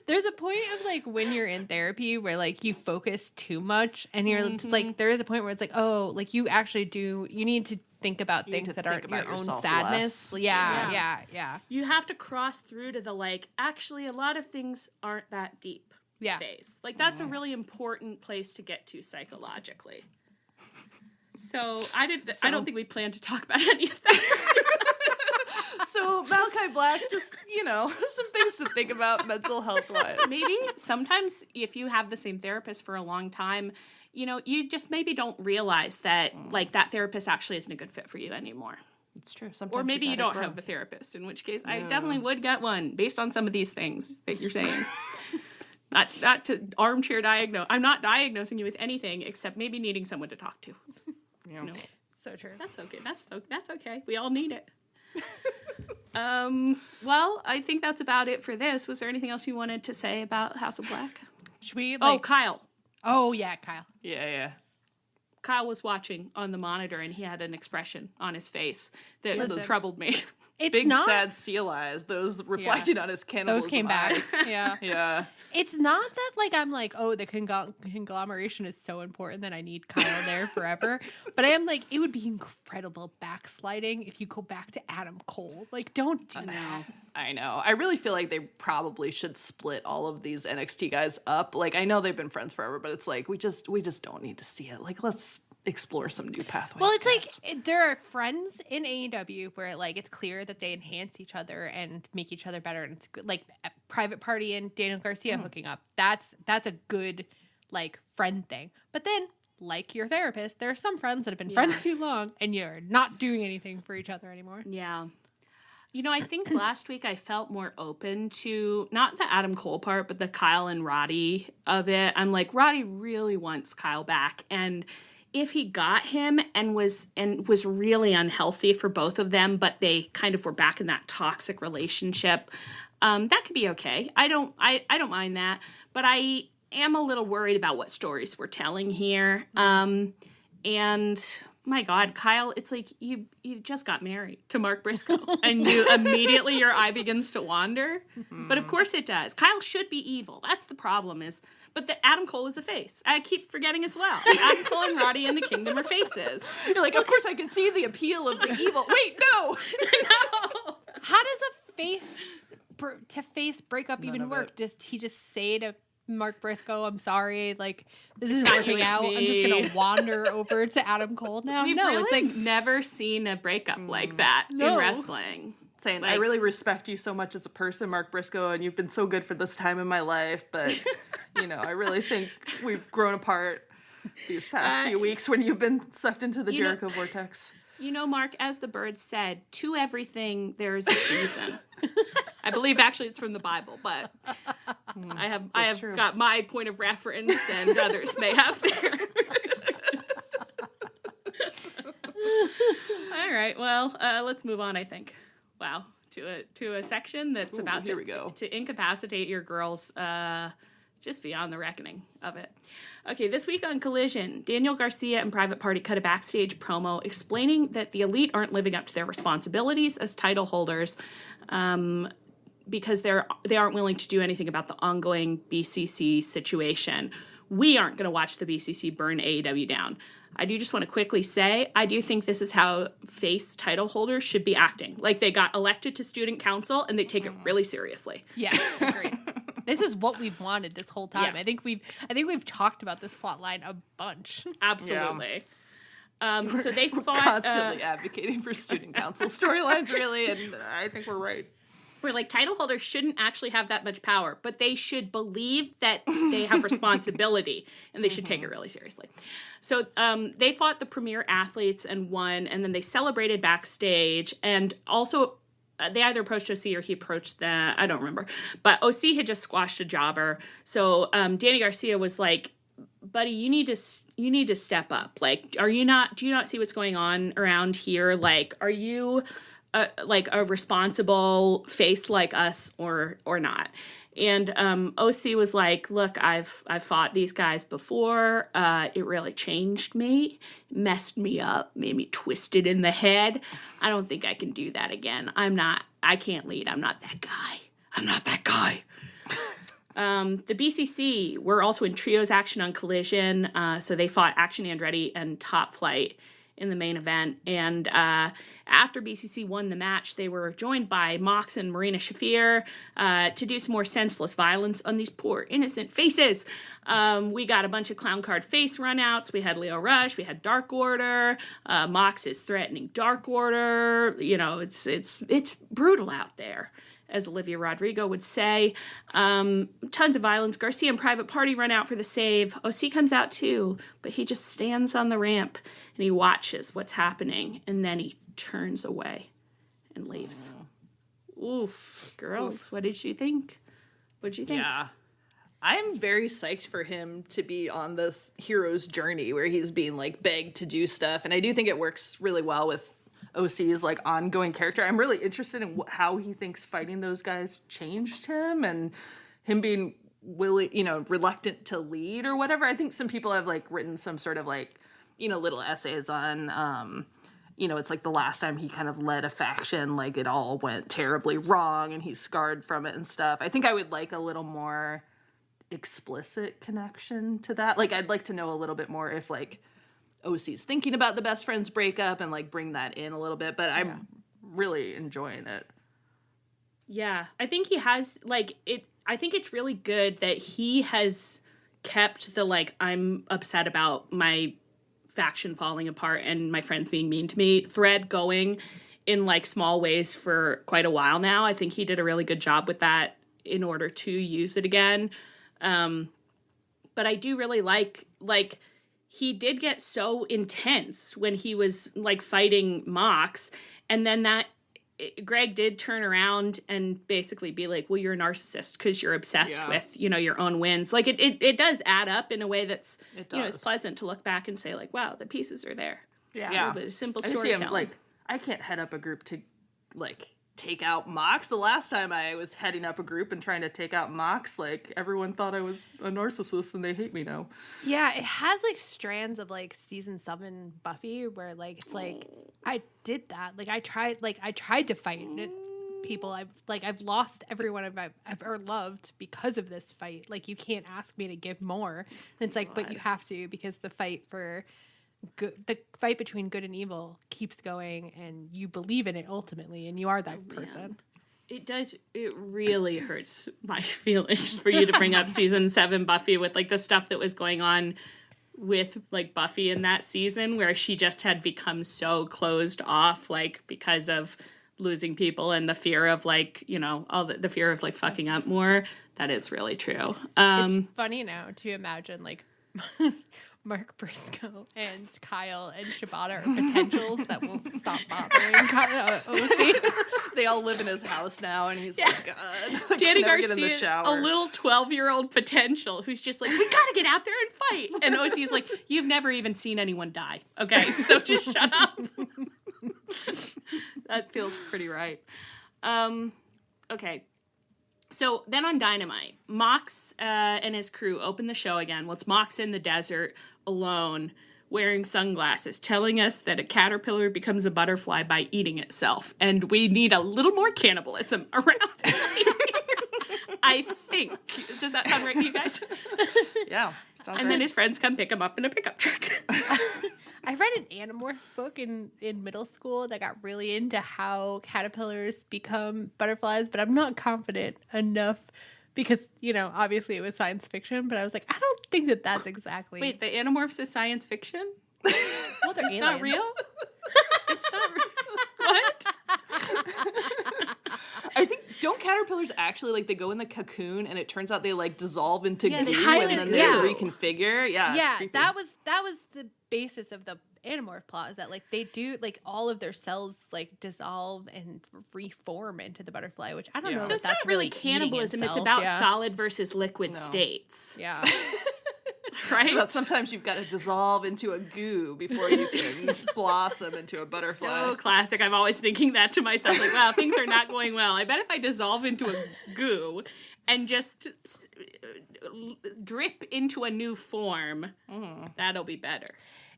There's a point of, like, when you're in therapy where, like, you focus too much, and you're just, like, there is a point where it's like, oh, like, you need to think about things that aren't your own sadness. Yeah. You have to cross through to the, like, actually a lot of things aren't that deep phase. Like, that's a really important place to get to psychologically. So I don't think we plan to talk about any of that. So Malachi Black, just, you know, some things to think about mental health wise. Maybe sometimes if you have the same therapist for a long time, you know, you just maybe don't realize that, like, that therapist actually isn't a good fit for you anymore. It's true. Sometimes or maybe you don't have a therapist, in which case I definitely would get one based on some of these things that you're saying. Not to armchair diagnose. I'm not diagnosing you with anything except maybe needing someone to talk to. Yeah. You know? So true. That's okay. That's okay. We all need it. Well, I think that's about it for this. Was there anything else you wanted to say about House of Black? Should we, like... Oh, Kyle. Oh, yeah, Kyle. Yeah. Kyle was watching on the monitor, and he had an expression on his face that troubled me. It's big, not... sad seal eyes. Those reflected on his cannibalism Those came eyes. back. Yeah. Yeah. It's not that, like, I'm like, oh, the conglomeration is so important that I need Kyle there forever. But I am like, it would be incredible backsliding if you go back to Adam Cole. Like, don't do that. I know. I really feel like they probably should split all of these NXT guys up. Like, I know they've been friends forever, but it's like, we just don't need to see it. Like, let's explore some new pathways. Well, it's like there are friends in AEW where, like, it's clear that they enhance each other and make each other better, and it's good. Like Private Party and Daniel Garcia hooking up. That's a good, like, friend thing. But then, like your therapist, there are some friends that have been friends too long, and you're not doing anything for each other anymore. Yeah. You know, I think last week I felt more open to not the Adam Cole part, but the Kyle and Roddy of it. I'm like, Roddy really wants Kyle back, and if he got him and was really unhealthy for both of them, but they kind of were back in that toxic relationship, that could be okay. I don't mind that, but I am a little worried about what stories we're telling here. And my God, Kyle, it's like you just got married to Mark Briscoe, and immediately your eye begins to wander. But of course it does. Kyle should be evil. That's the problem but the Adam Cole is a face. I keep forgetting as well. Adam Cole and Roddy and the Kingdom are faces. You're like, of course I can see the appeal of the evil. Wait, no! How does a face breakup None even of work? it. He just say to Mark Briscoe, I'm sorry, like this isn't not working you, it's out. I'm just me." gonna wander over to Adam Cole now. We've No, really it's like never seen a breakup like that in No. wrestling. Saying, I Like- really respect you so much as a person, Mark Briscoe, and you've been so good for this time in my life, but, I really think we've grown apart these past few weeks when you've been sucked into the Jericho vortex. Mark, as the bird said, to everything there is a season. I believe actually it's from the Bible, but I have true. got my point of reference, and others may have theirs. All right, well, let's move on. I think. Wow, to a section that's about here we go. to incapacitate your girls. Just beyond the reckoning of it. Okay, this week on Collision, Daniel Garcia and Private Party cut a backstage promo explaining that the Elite aren't living up to their responsibilities as title holders because they aren't willing to do anything about the ongoing BCC situation. We aren't going to watch the BCC burn AEW down. I do just want to quickly say, I do think this is how face title holders should be acting. Like they got elected to student council and they take it really seriously. yeah, agreed. This is what we've wanted this whole time. Yeah. I think we've talked about this plot line a bunch. Absolutely. So they We're fought constantly advocating for student council storylines, really, and I think we're right. where like title holders shouldn't actually have that much power, but they should believe that they have responsibility and they should take it really seriously. So they fought the premier athletes and won, and then they celebrated backstage, and also they either approached OC or he approached I don't remember, but OC had just squashed a jobber. So Danny Garcia was like, buddy, you need to step up. Like, do you not see what's going on around here? Like, are you like a responsible face like us or not? And OC was like, look, I've fought these guys before. It really changed me, messed me up, made me twisted in the head. I don't think I can do that again. I can't lead. I'm not that guy. The BCC were also in trios action on Collision. So they fought Action Andretti and Top Flight in the main event. And after BCC won the match, they were joined by Mox and Marina Shafir to do some more senseless violence on these poor innocent faces. We got a bunch of clown card face runouts. We had Leo Rush. We had Dark Order. Mox is threatening Dark Order. It's brutal out there, as Olivia Rodrigo would say. Tons of violence. Garcia and Private Party run out for the save. OC comes out too, but he just stands on the ramp and he watches what's happening, and then he turns away and leaves. Oof, girls, what did you think? What'd you think? Yeah. I'm very psyched for him to be on this hero's journey where he's being like begged to do stuff, and I do think it works really well with OC's like ongoing character. I'm really interested in how he thinks fighting those guys changed him and him being reluctant to lead or whatever. I think some people have like written some sort of like, little essays on, it's like the last time he kind of led a faction, like it all went terribly wrong and he's scarred from it and stuff. I think I would like a little more explicit connection to that. Like I'd like to know a little bit more if like OC's thinking about the best friends breakup and like bring that in a little bit, but I'm really enjoying it. Yeah, I think he has I think it's really good that he has kept the like I'm upset about my faction falling apart and my friends being mean to me thread going in like small ways for quite a while now. I think he did a really good job with that in order to use it again. But I do really like he did get so intense when he was like fighting Mox, and then Greg did turn around and basically be like, well, you're a narcissist because you're obsessed with, your own wins. Like it does add up in a way that's, it's pleasant to look back and say like, wow, the pieces are there. Yeah. A little bit of simple I see storytelling. him, like, I can't head up a group to like take out Mox. The last time I was heading up a group and trying to take out Mox, like everyone thought I was a narcissist and they hate me now. Yeah, it has like strands of like season 7 Buffy where like it's like I did that. Like I tried to fight people. I've lost everyone I've ever loved because of this fight. Like you can't ask me to give more. And it's like, but you have to, because the fight for good, the fight between good and evil keeps going, and you believe in it ultimately, and you are that person. It does. It really hurts my feelings for you to bring up season 7 Buffy with like the stuff that was going on with like Buffy in that season, where she just had become so closed off, like because of losing people and the fear of like, you know, all the fear of like fucking up more. That is really true. It's funny now to imagine like Mark Briscoe and Kyle and Shibata are potentials that will stop bothering OC. They all live in his house now, and he's like, God, I Danny can never Garcia, get in the shower. a little 12-year-old potential who's just like, we gotta get out there and fight. And OC's like, you've never even seen anyone die. Okay, so just shut up. That feels pretty right. Okay. So then on Dynamite, Mox and his crew open the show again. Well, it's Mox in the desert alone, wearing sunglasses, telling us that a caterpillar becomes a butterfly by eating itself. And we need a little more cannibalism around it. I think. Does that sound right to you guys? Yeah. And then his friends come pick him up in a pickup truck. I read an Animorph book in middle school that got really into how caterpillars become butterflies, but I'm not confident enough because, you know, obviously it was science fiction, but I was like, I don't think that that's exactly... Wait, the Animorphs is science fiction? Well, they're aliens. Not real? It's not real. What? I think, don't caterpillars actually, like, they go in the cocoon and it turns out they, like, dissolve into goo and then they reconfigure? Yeah, that was the basis of the Animorph plot, is that, like, they do, like, all of their cells, like, dissolve and reform into the butterfly, which I don't know if it's that's not really cannibalism. It's about solid versus liquid states. Yeah. Right? But sometimes you've got to dissolve into a goo before you can blossom into a butterfly. So classic. I'm always thinking that to myself, like, wow, things are not going well. I bet if I dissolve into a goo and just drip into a new form, that'll be better.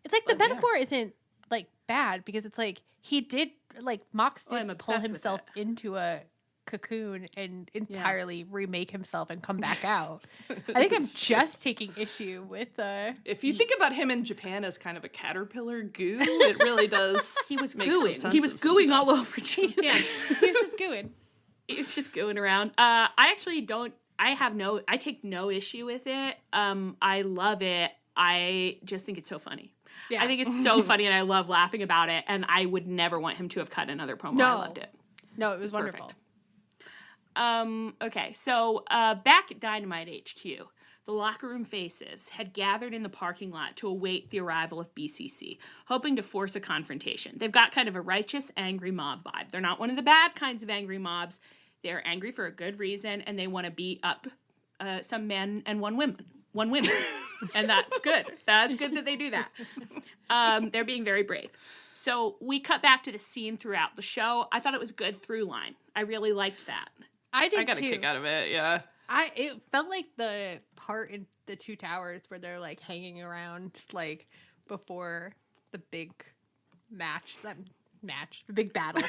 It's like the metaphor isn't, like, bad, because it's like he did, like, Mox did pull himself into a cocoon and entirely remake himself and come back out. I think I'm just taking issue with if you think about him in Japan as kind of a caterpillar goo, it really does. He was gooing. He was gooing all over Japan. He was just gooing. It's just going around. I actually don't. I take no issue with it. I love it. I just think it's so funny. Yeah. I think it's so funny, and I love laughing about it. And I would never want him to have cut another promo. I loved it. No, it was wonderful. Okay, so back at Dynamite HQ, the locker room faces had gathered in the parking lot to await the arrival of BCC, hoping to force a confrontation. They've got kind of a righteous, angry mob vibe. They're not one of the bad kinds of angry mobs. They're angry for a good reason, and they want to beat up some men and one woman. And that's good. That's good that they do that. They're being very brave. So we cut back to the scene throughout the show. I thought it was a good through line. I really liked that. I did too. I got a kick out of it, yeah. It felt like the part in the Two Towers where they're, like, hanging around, like, before the big the big battles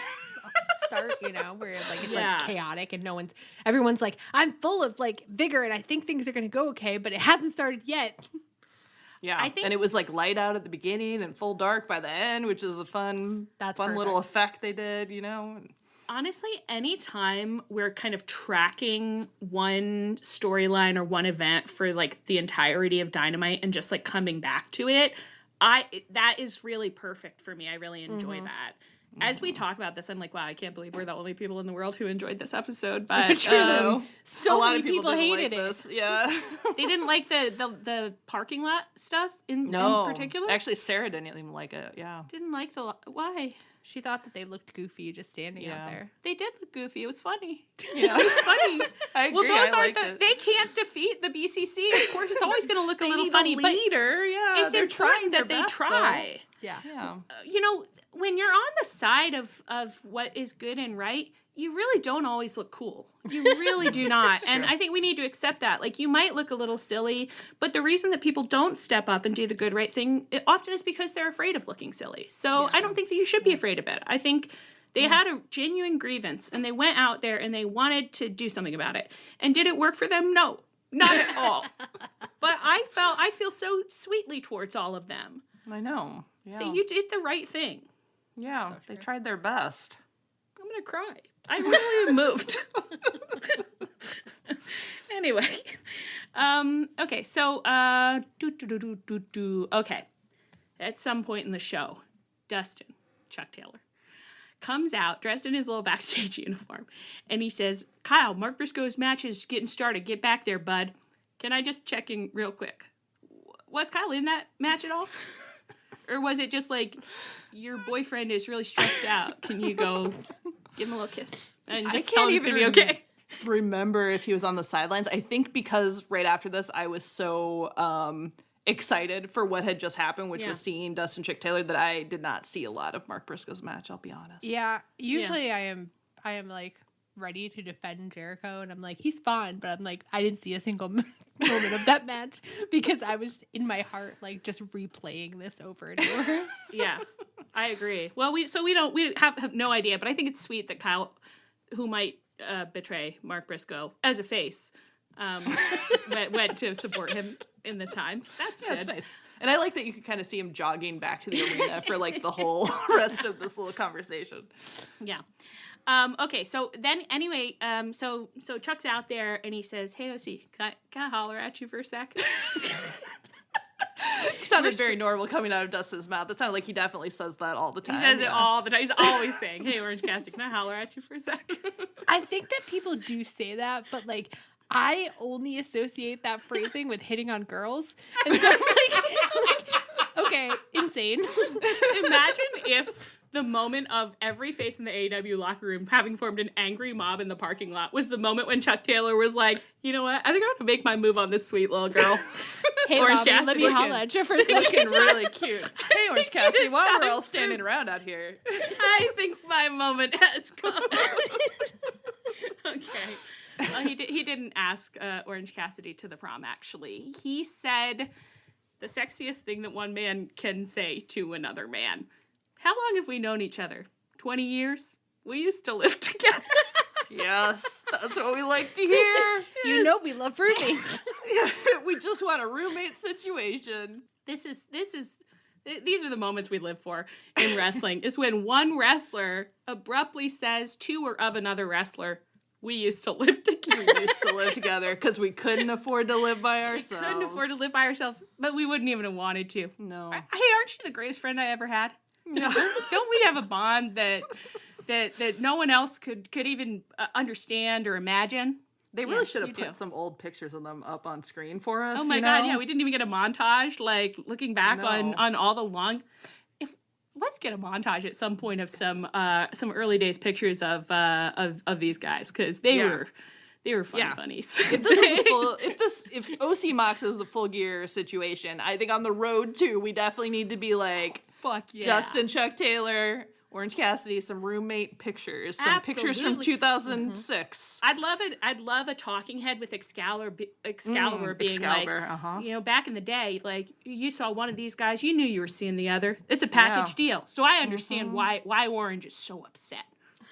start, you know, where, like, it's, like, chaotic and everyone's like, I'm full of, like, vigor and I think things are going to go okay, but it hasn't started yet. Yeah, and it was, like, light out at the beginning and full dark by the end, which is a fun little effect they did, you know. Honestly, anytime we're kind of tracking one storyline or one event for, like, the entirety of Dynamite and just, like, coming back to it, that is really perfect for me. I really enjoy that. As we talk about this, I'm like, wow, I can't believe we're the only people in the world who enjoyed this episode. But so a lot many of people hated this. Yeah, they didn't like the parking lot stuff in particular. Actually, Sarah didn't even like it. Yeah, didn't like why. She thought that they looked goofy just standing out there. They did look goofy. It was funny. Yeah, it was funny. I agree. Well, they can't defeat the BCC. Of course, it's always going to look a little funny. But yeah, it's important that they try. Though. Yeah. You know, when you're on the side of what is good and right, you really don't always look cool. You really do not. And I think we need to accept that. Like, you might look a little silly, but the reason that people don't step up and do the good, right thing, it often is because they're afraid of looking silly. So I don't think that you should be afraid of it. I think they had a genuine grievance, and they went out there and they wanted to do something about it. And did it work for them? No, not at all. But I feel so sweetly towards all of them. I know. Yeah. So you did the right thing. Yeah, they tried their best. I'm going to cry. I'm really moved. Anyway. Okay, so, okay. At some point in the show, Dustin, Chuck Taylor, comes out dressed in his little backstage uniform, and he says, Kyle, Mark Briscoe's match is getting started. Get back there, bud. Can I just check in real quick? Was Kyle in that match at all? Or was it just like, your boyfriend is really stressed out? Can you go give him a little kiss? And just tell him it's going to be okay? Remember if he was on the sidelines. I think because right after this, I was so excited for what had just happened, which was seeing Dustin Chick Taylor, that I did not see a lot of Mark Briscoe's match, I'll be honest. Yeah, usually I am like ready to defend Jericho, and I'm like, he's fine, but I'm like, I didn't see a single moment of that match because I was in my heart like just replaying this over and over. Yeah, I agree. Well, we have no idea, but I think it's sweet that Kyle, who might betray Mark Briscoe as a face, went to support him in this time. That's good. That's nice. And I like that you could kind of see him jogging back to the arena for like the whole rest of this little conversation. Yeah. Okay, so then anyway, so Chuck's out there and he says, "Hey, OC, can I holler at you for a sec?" It sounded very normal coming out of Dustin's mouth. It sounded like he definitely says that all the time. He says it all the time. He's always saying, "Hey, Orange Cassidy, can I holler at you for a sec?" I think that people do say that, but like, I only associate that phrasing with hitting on girls. And so I'm like, okay, insane. Imagine if the moment of every face in the AEW locker room having formed an angry mob in the parking lot was the moment when Chuck Taylor was like, you know what? I think I'm going to make my move on this sweet little girl. Hey, Orange Bobby, let me holler at you for a second. Looking really cute. Hey, Orange Cassidy, while we're all standing around out here. I think my moment has come. Okay. Well, he didn't ask Orange Cassidy to the prom, actually. He said the sexiest thing that one man can say to another man. How long have we known each other? 20 years? We used to live together. Yes, that's what we like to hear. You know we love roommates. We just want a roommate situation. These are the moments we live for in wrestling, is when one wrestler abruptly says to or of another wrestler, we used to live together. We used to live together because we couldn't afford to live by ourselves. We couldn't afford to live by ourselves, but we wouldn't even have wanted to. No. Hey, aren't you the greatest friend I ever had? No. Don't we have a bond that no one else could even understand or imagine? They really should have put some old pictures of them up on screen for us. Oh my God, yeah, we didn't even get a montage, like looking back on all the long. Let's get a montage at some point of some early days pictures of these guys, because they were fun funnies. If OC Mox is a full gear situation, I think on the road too, we definitely need to be like, fuck yeah, Justin, Chuck Taylor, Orange Cassidy, some roommate pictures, some pictures from 2006. I'd love a talking head with Excalibur being like, back in the day, like you saw one of these guys, you knew you were seeing the other. It's a package deal, so I understand why Orange is so upset.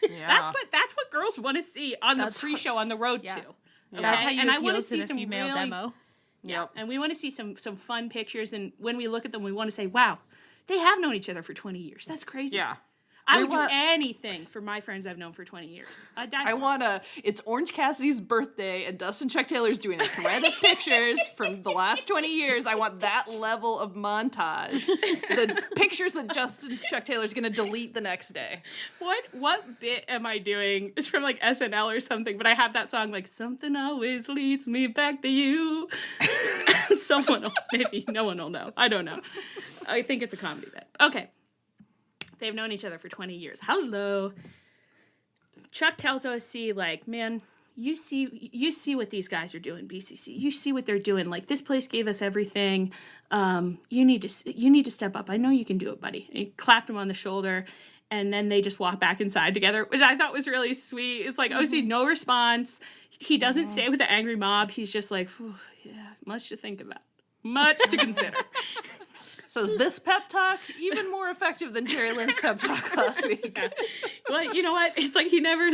Yeah. That's what girls want to see on the pre-show on the road too. Okay? That's how you and I want to see some female demo. Yeah, and we want to see some fun pictures, and when we look at them, we want to say, wow, they have known each other for 20 years. That's crazy. Yeah. I would do anything for my friends I've known for 20 years. I'd die. It's Orange Cassidy's birthday, and Dustin Chuck Taylor's doing a thread of pictures from the last 20 years. I want that level of montage. The pictures that Dustin Chuck Taylor's going to delete the next day. What bit am I doing? It's from like SNL or something, but I have that song like, something always leads me back to you. Maybe no one will know. I don't know. I think it's a comedy bit. Okay. They've known each other for 20 years. Hello. Chuck tells OC, like, man, you see what these guys are doing, BCC. You see what they're doing. Like, this place gave us everything. You need to step up. I know you can do it, buddy. And he clapped him on the shoulder, and then they just walk back inside together, which I thought was really sweet. It's like, OC, no response. He doesn't stay with the angry mob. He's just like, yeah, much to think about. Much to consider. So is this pep talk even more effective than Jerry Lynn's pep talk last week? Yeah. Well, you know what? It's like he never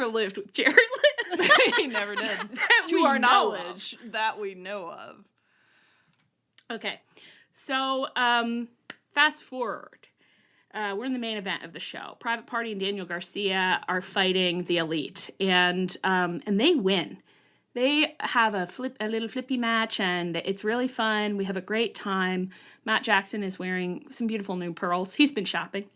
lived with Jerry Lynn. He never did. To our knowledge, that we know of. Okay. So, fast forward. we're in the main event of the show. Private Party and Daniel Garcia are fighting the Elite, and they win. They have a little flippy match, and it's really fun. We have a great time. Matt Jackson is wearing some beautiful new pearls. He's been shopping,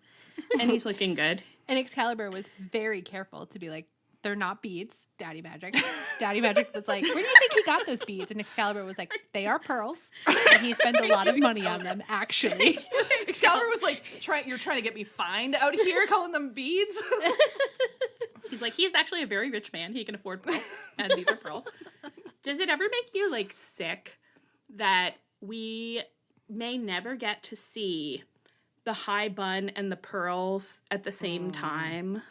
and he's looking good. And Excalibur was very careful to be like, they're not beads, Daddy Magic. Daddy Magic was like, where do you think he got those beads? And Excalibur was like, they are pearls. And he spent a lot of money on them, actually. Excalibur was like, you're trying to get me fined out here calling them beads? He's like, he's actually a very rich man. He can afford pearls, and these are pearls. Does it ever make you, like, sick that we may never get to see the high bun and the pearls at the same time?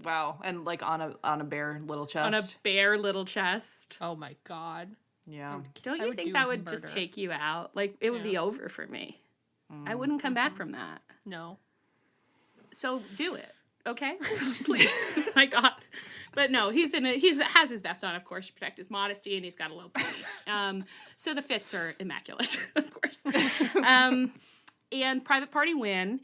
Wow, and like on a bare little chest. On a bare little chest. Oh my God. Yeah. Don't you think that would just take you out? Like, it would be over for me. I wouldn't come back from that. No. So do it, okay? Please. My God. But no, he has his vest on, of course, to protect his modesty, and he's got a low pony. So the fits are immaculate, of course. And Private Party win.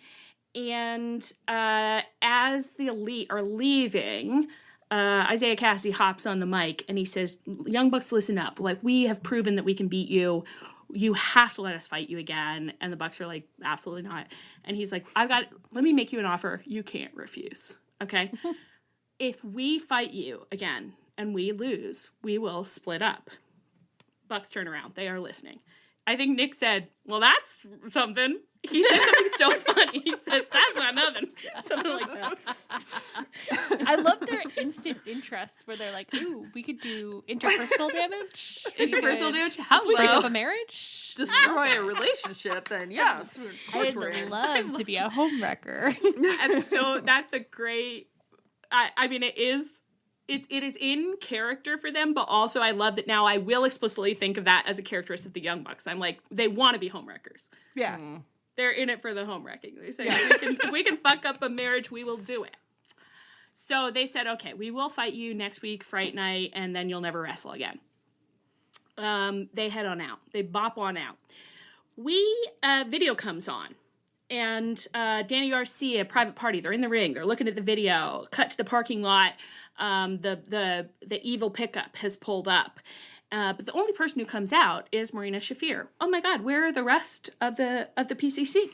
And as the Elite are leaving, Isaiah Cassidy hops on the mic and he says, Young Bucks, listen up. Like, we have proven that we can beat you. You have to let us fight you again. And the Bucks are like, absolutely not. And he's like, let me make you an offer you can't refuse. Okay? If we fight you again and we lose, we will split up. Bucks turn around. They are listening. I think Nick said, well, that's something. He said something so funny. He said, that's not nothing. Something like that. I love their instant interest where they're like, ooh, we could do interpersonal damage. Interpersonal damage? Break up a marriage? Destroy a relationship, then yes. I'd love to be a homewrecker. And so that's a great, I mean, it is in character for them, but also I love that now I will explicitly think of that as a characteristic of the Young Bucks. I'm like, they want to be homewreckers. Yeah. They're in it for the homewrecking. They say, if we can fuck up a marriage, we will do it. So they said, okay, we will fight you next week, Fright Night, and then you'll never wrestle again. They head on out. They bop on out. Video comes on. And Danny Garcia, Private Party, they're in the ring. They're looking at the video. Cut to the parking lot. The evil pickup has pulled up. But the only person who comes out is Marina Shafir. Oh my God, where are the rest of the PCC?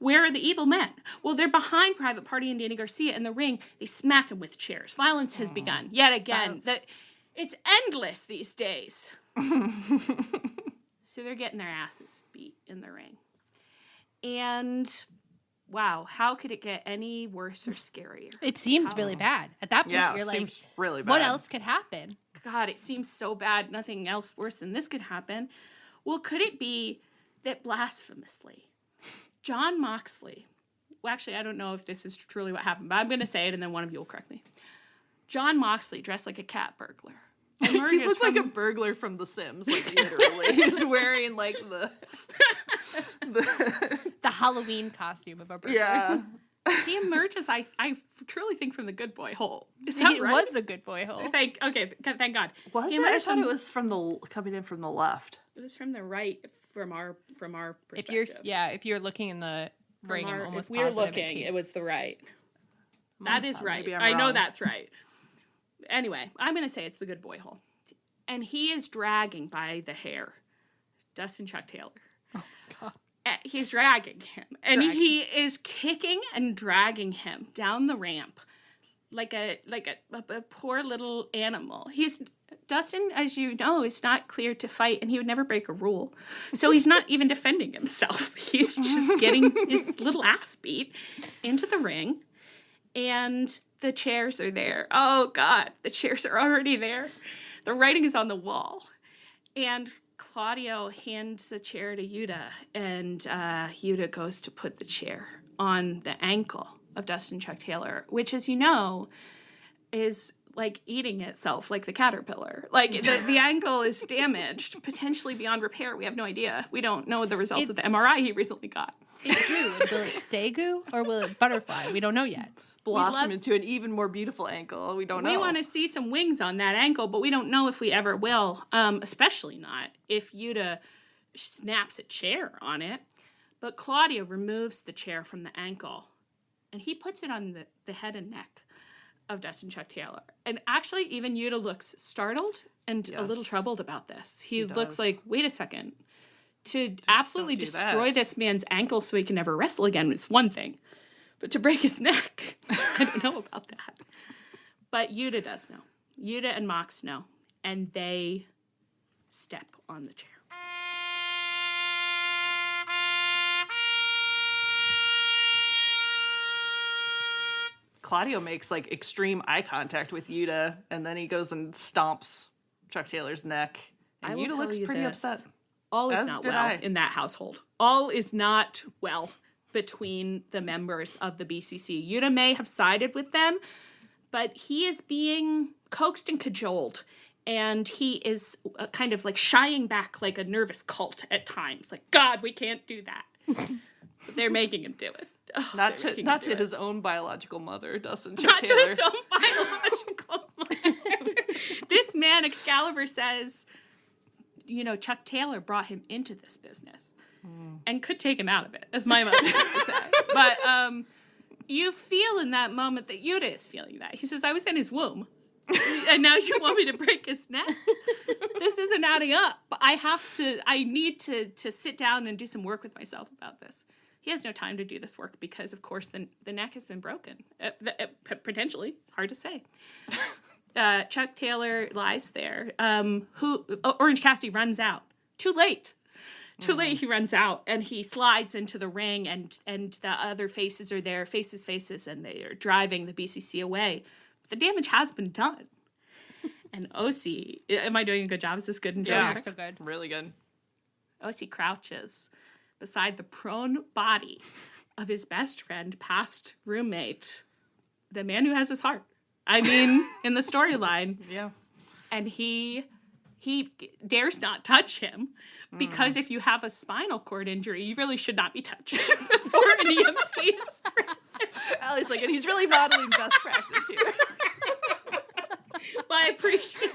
Where are the evil men? Well, they're behind Private Party and Danny Garcia in the ring. They smack him with chairs. Violence has begun yet again. It's endless these days. So they're getting their asses beat in the ring. And wow, how could it get any worse or scarier? It seems really bad. At that point, you're like, really bad. What else could happen? God, it seems so bad. Nothing else worse than this could happen. Well, could it be that blasphemously, John Moxley, well, actually, I don't know if this is truly what happened, but I'm going to say it and then one of you will correct me. John Moxley, dressed like a cat burglar. He looks like a burglar from The Sims, like literally. He's wearing like the Halloween costume of a burglar. Yeah. He emerges, I truly think, from the good boy hole. Is that It right? was the good boy hole. Thank God. Was He it? I emerged thought it was coming in from the left. It was from the right, from our If perspective. you're looking in the ring, I'm almost if we're positive looking, it was the right. That is right. Maybe I'm I know wrong. that's right. Anyway, I'm going to say it's the good boy hole. And he is dragging by the hair Dustin Chuck Taylor. Oh, God. He's dragging him. And he is kicking and dragging him down the ramp like a poor little animal. Dustin, as you know, is not cleared to fight, and he would never break a rule. So he's not even defending himself. He's just getting his little ass beat into the ring. And the chairs are there. Oh, God, the chairs are already there. The writing is on the wall. And Claudio hands the chair to Yuta, and Yuta goes to put the chair on the ankle of Dustin Chuck Taylor, which, as you know, is like eating itself like the caterpillar. Like, the ankle is damaged, potentially beyond repair. We have no idea. We don't know the results of the MRI he recently got. It's goo. Will it stay goo or will it butterfly? We don't know yet. Blossom into an even more beautiful ankle. We don't know. We want to see some wings on that ankle, but we don't know if we ever will, especially not if Yuta snaps a chair on it. But Claudio removes the chair from the ankle and he puts it on the head and neck of Dustin Chuck Taylor. And actually, even Yuta looks startled and a little troubled about this. He looks like, wait a second. To absolutely destroy this man's ankle so he can never wrestle again is one thing. But to break his neck, I don't know about that. But Yuta does know. Yuta and Mox know. And they step on the chair. Claudio makes like extreme eye contact with Yuta, and then he goes and stomps Chuck Taylor's neck. And Yuta looks pretty upset. All is not well in that household. All is not well between the members of the BCC. Yuta may have sided with them, but he is being coaxed and cajoled. And he is kind of like shying back like a nervous cult at times. Like, God, we can't do that. But they're making him do it. Oh, not to his own biological mother, Dustin Chuck Taylor. Not to his own biological mother. This man, Excalibur, says, you know, Chuck Taylor brought him into this business and could take him out of it, as my mother used to say. But you feel in that moment that Yuta is feeling that. He says, I was in his womb, and now you want me to break his neck? This isn't adding up. I need to sit down and do some work with myself about this. He has no time to do this work because, of course, the neck has been broken. Potentially. Hard to say. Chuck Taylor lies there. Orange Cassidy runs out. Too late. Too late, he runs out, and he slides into the ring, and the other faces are there, faces, and they are driving the BCC away. But the damage has been done. And OC, am I doing a good job? Is this good and Yeah, so good. Really good. OC crouches beside the prone body of his best friend, past roommate, the man who has his heart. I mean, in the storyline. Yeah. And he dares not touch him because if you have a spinal cord injury, you really should not be touched before an EMT is present. Allie's like, and he's really modeling best practice here. Well, I appreciate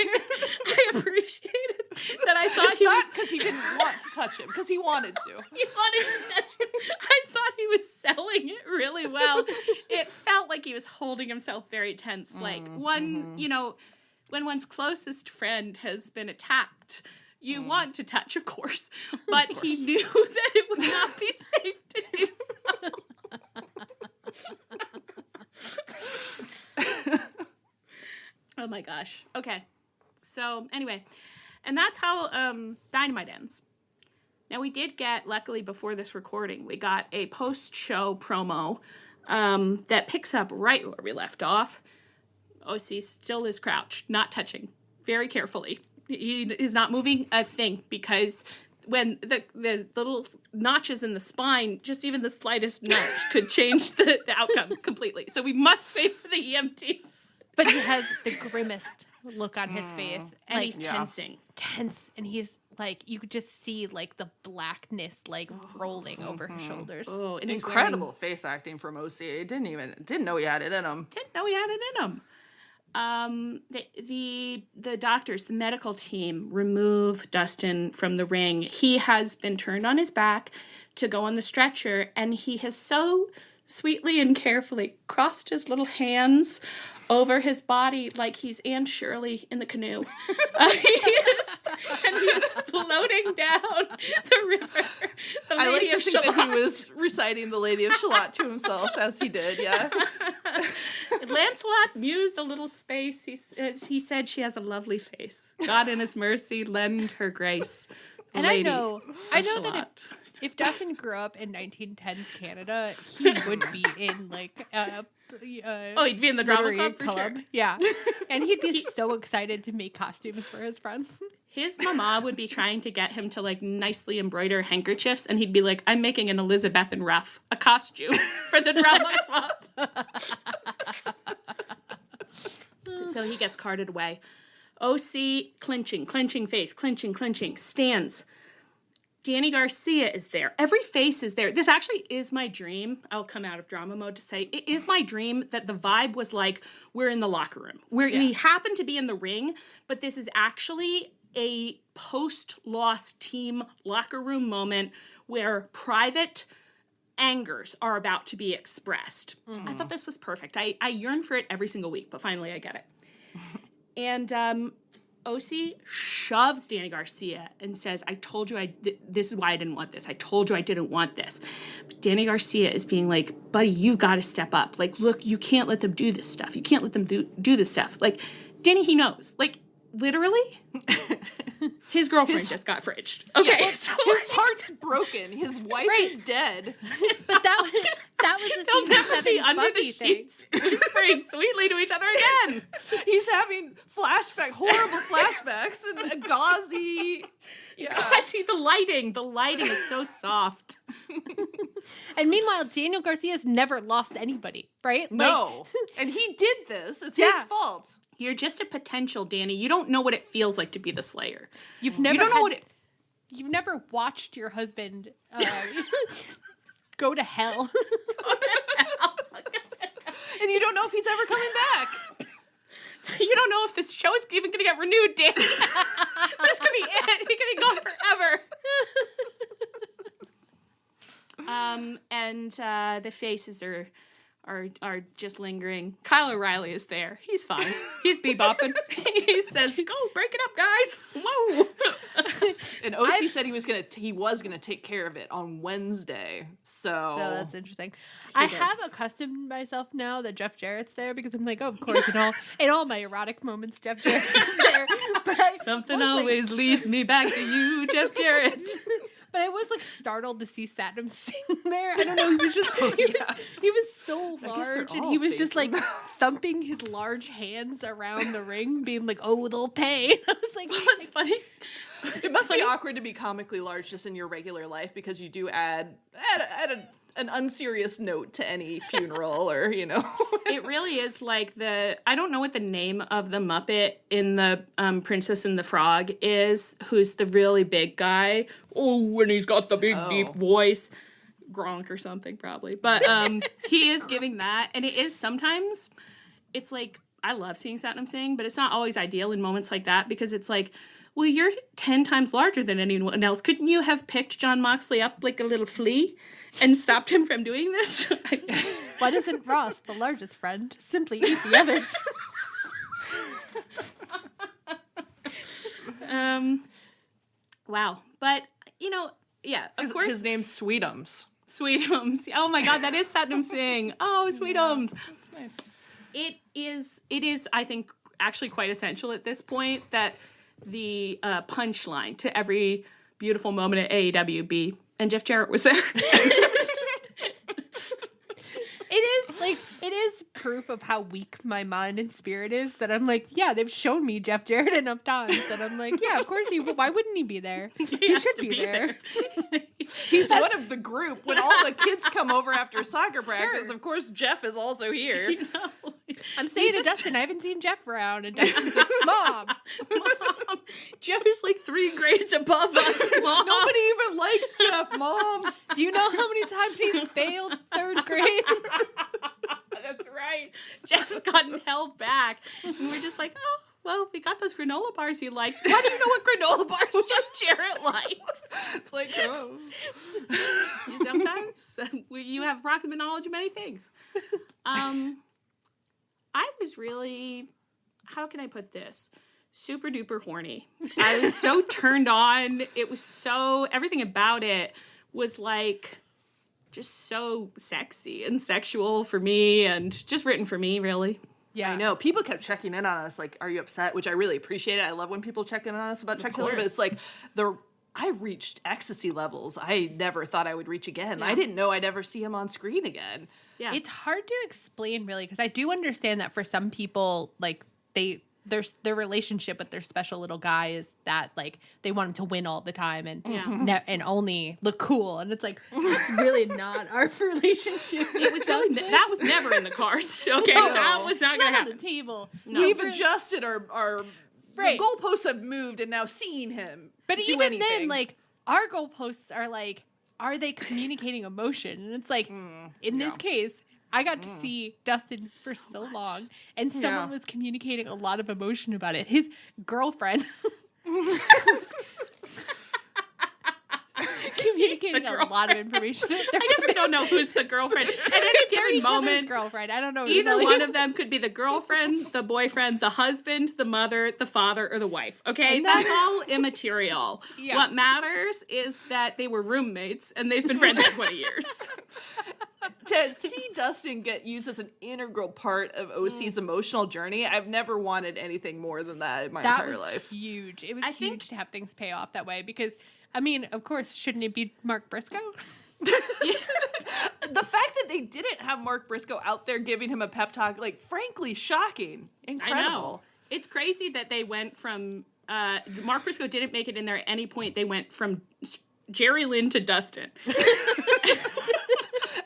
that. I thought it's not because he didn't want to touch him, because he wanted to. He wanted to touch him. I thought he was selling it really well. It felt like he was holding himself very tense. Like when one's closest friend has been attacked, you want to touch, of course. But he knew that it would not be safe to do so. Oh my gosh. Okay. So anyway, and that's how Dynamite ends. Now we did get, luckily before this recording, we got a post-show promo that picks up right where we left off. OC still is crouched, not touching, very carefully. He is not moving a thing because when the little notches in the spine, just even the slightest notch could change the outcome completely. So we must wait for the EMTs. But he has the grimmest look on his face. And he's tensing. Tense. And he's like, you could just see like the blackness like rolling over his shoulders. Oh, and incredible face acting from OC. Didn't know he had it in him. The doctors, the medical team, remove Dustin from the ring. He has been turned on his back to go on the stretcher, and he has so sweetly and carefully crossed his little hands over his body like he's Anne Shirley in the canoe. He is floating down the river. I like to think that he was reciting the Lady of Shalott to himself as he did, yeah. Lancelot mused a little space. He said she has a lovely face. God in his mercy lend her grace. And I know that if Dustin grew up in 1910s Canada, he would be in like he'd be in the drama club for sure. Yeah. And he'd be so excited to make costumes for his friends. His mama would be trying to get him to like nicely embroider handkerchiefs, and he'd be like, I'm making an Elizabethan ruff, a costume for the drama club. So he gets carted away. OC clenching face, clenching, stands. Danny Garcia is there. Every face is there. This actually is my dream. I'll come out of drama mode to say it is my dream that the vibe was like we're in the locker room. We happen to be in the ring, but this is actually a post-loss team locker room moment where Private angers are about to be expressed. I thought this was perfect. I yearn for it every single week, but finally I get it. And OC shoves Danny Garcia and says, I told you this is why I didn't want this. I told you I didn't want this. But Danny Garcia is being like, buddy, you got to step up. Like, look, you can't let them do this stuff. You can't let them do this stuff. Like, Danny, he knows. Like, literally, his girlfriend just got fridged. Okay, yeah, so his heart's broken. His wife is dead. But that was the they'll never season be 7 under Buffy the thing. sheets, whispering sweetly to each other again. He's having horrible flashbacks, and a gauzy. Yeah. God, see the lighting. The lighting is so soft. And meanwhile, Daniel Garcia's never lost anybody, right? No, and he did this. It's his fault. You're just a potential, Danny. You don't know what it feels like to be the Slayer. You've never You've never watched your husband go to hell. And you don't know if he's ever coming back. You don't know if this show is even going to get renewed, Danny. This could be it. He could be gone forever. And the faces are just lingering. Kyle O'Reilly is there. He's fine. He's bebopping. He says, "Go break it up, guys." Whoa. And OC said he was gonna take care of it on Wednesday. So that's interesting. I have accustomed myself now that Jeff Jarrett's there because I'm like, oh, of course, in all my erotic moments, Jeff Jarrett's there. But something always leads me back to you, Jeff Jarrett. But I was like startled to see Satnam sing there. I don't know. He was just he was so large, and he was just like thumping his large hands around the ring, being like, "Oh, they'll pay." I was like, "That's funny." It must be awkward to be comically large just in your regular life because you do add an unserious note to any funeral or, you know. It really is like I don't know what the name of the Muppet in the Princess and the Frog is, who's the really big guy. Oh, and he's got the big deep voice. Gronk or something probably. But he is giving that. And it is sometimes, it's like, I love seeing Satnam sing, but it's not always ideal in moments like that because it's like, well, you're 10 times larger than anyone else. Couldn't you have picked Jon Moxley up like a little flea and stopped him from doing this? Why doesn't Ross, the largest friend, simply eat the others? Wow. But, of course. His name's Sweetums. Sweetums. Oh my God, that is Satnam Singh. Oh, Sweetums. Yeah, that's nice. It is, I think, actually quite essential at this point that the punchline to every beautiful moment at AEW be, and Jeff Jarrett was there. It is proof of how weak my mind and spirit is that I'm like, yeah, they've shown me Jeff Jarrett enough times that I'm like, yeah, of course why wouldn't he be there? He should be there. He's one of the group. When all the kids come over after soccer practice, of course Jeff is also here. I'm saying to Dustin, I haven't seen Jeff around, and Dustin's like, Mom, Jeff is like 3 grades above us, Mom. Nobody even likes Jeff, Mom. Do you know how many times he's failed 3rd grade? That's right. Jeff's gotten held back. And we're just like, oh, well, we got those granola bars he likes. Why do you know what granola bars Jeff Jarrett likes? It's like, oh. Sometimes you have approximate knowledge of many things. I was really, how can I put this? Super duper horny. I was so turned on. It was so, everything about it was like just so sexy and sexual for me and just written for me, really. Yeah, I know. People kept checking in on us, like, are you upset? Which I really appreciate it. I love when people check in on us about Chuck Taylor, but it's like, I reached ecstasy levels I never thought I would reach again. Yeah. I didn't know I'd ever see him on screen again. Yeah. It's hard to explain, really, because I do understand that for some people, like, their relationship with their special little guy is that, like, they want him to win all the time and and only look cool. And it's like, it's really not our relationship. It was really, that was never in the cards. Okay, no. That was not going to happen. On the table. No. We've adjusted our the goalposts have moved, and now seeing him But do even anything. then, like, our goalposts are like, are they communicating emotion? And it's like, in this case, I got to see Dustin for so long, and someone was communicating a lot of emotion about it. His girlfriend communicating. getting a lot of information. I guess we don't know who's the girlfriend. At any They're given each other's moment, girlfriend. I don't know. either one of them could be the girlfriend, the boyfriend, the husband, the mother, the father, or the wife. Okay? That's all immaterial. Yeah. What matters is that they were roommates and they've been friends for 20 years. To see Dustin get used as an integral part of OC's emotional journey, I've never wanted anything more than that in my entire was life. Huge. It was I huge think- to have things pay off that way because, I mean, of course, shouldn't it be Mark Briscoe? The fact that they didn't have Mark Briscoe out there giving him a pep talk, like, frankly, shocking. Incredible. I know. It's crazy that they went from Mark Briscoe didn't make it in there at any point. They went from Jerry Lynn to Dustin.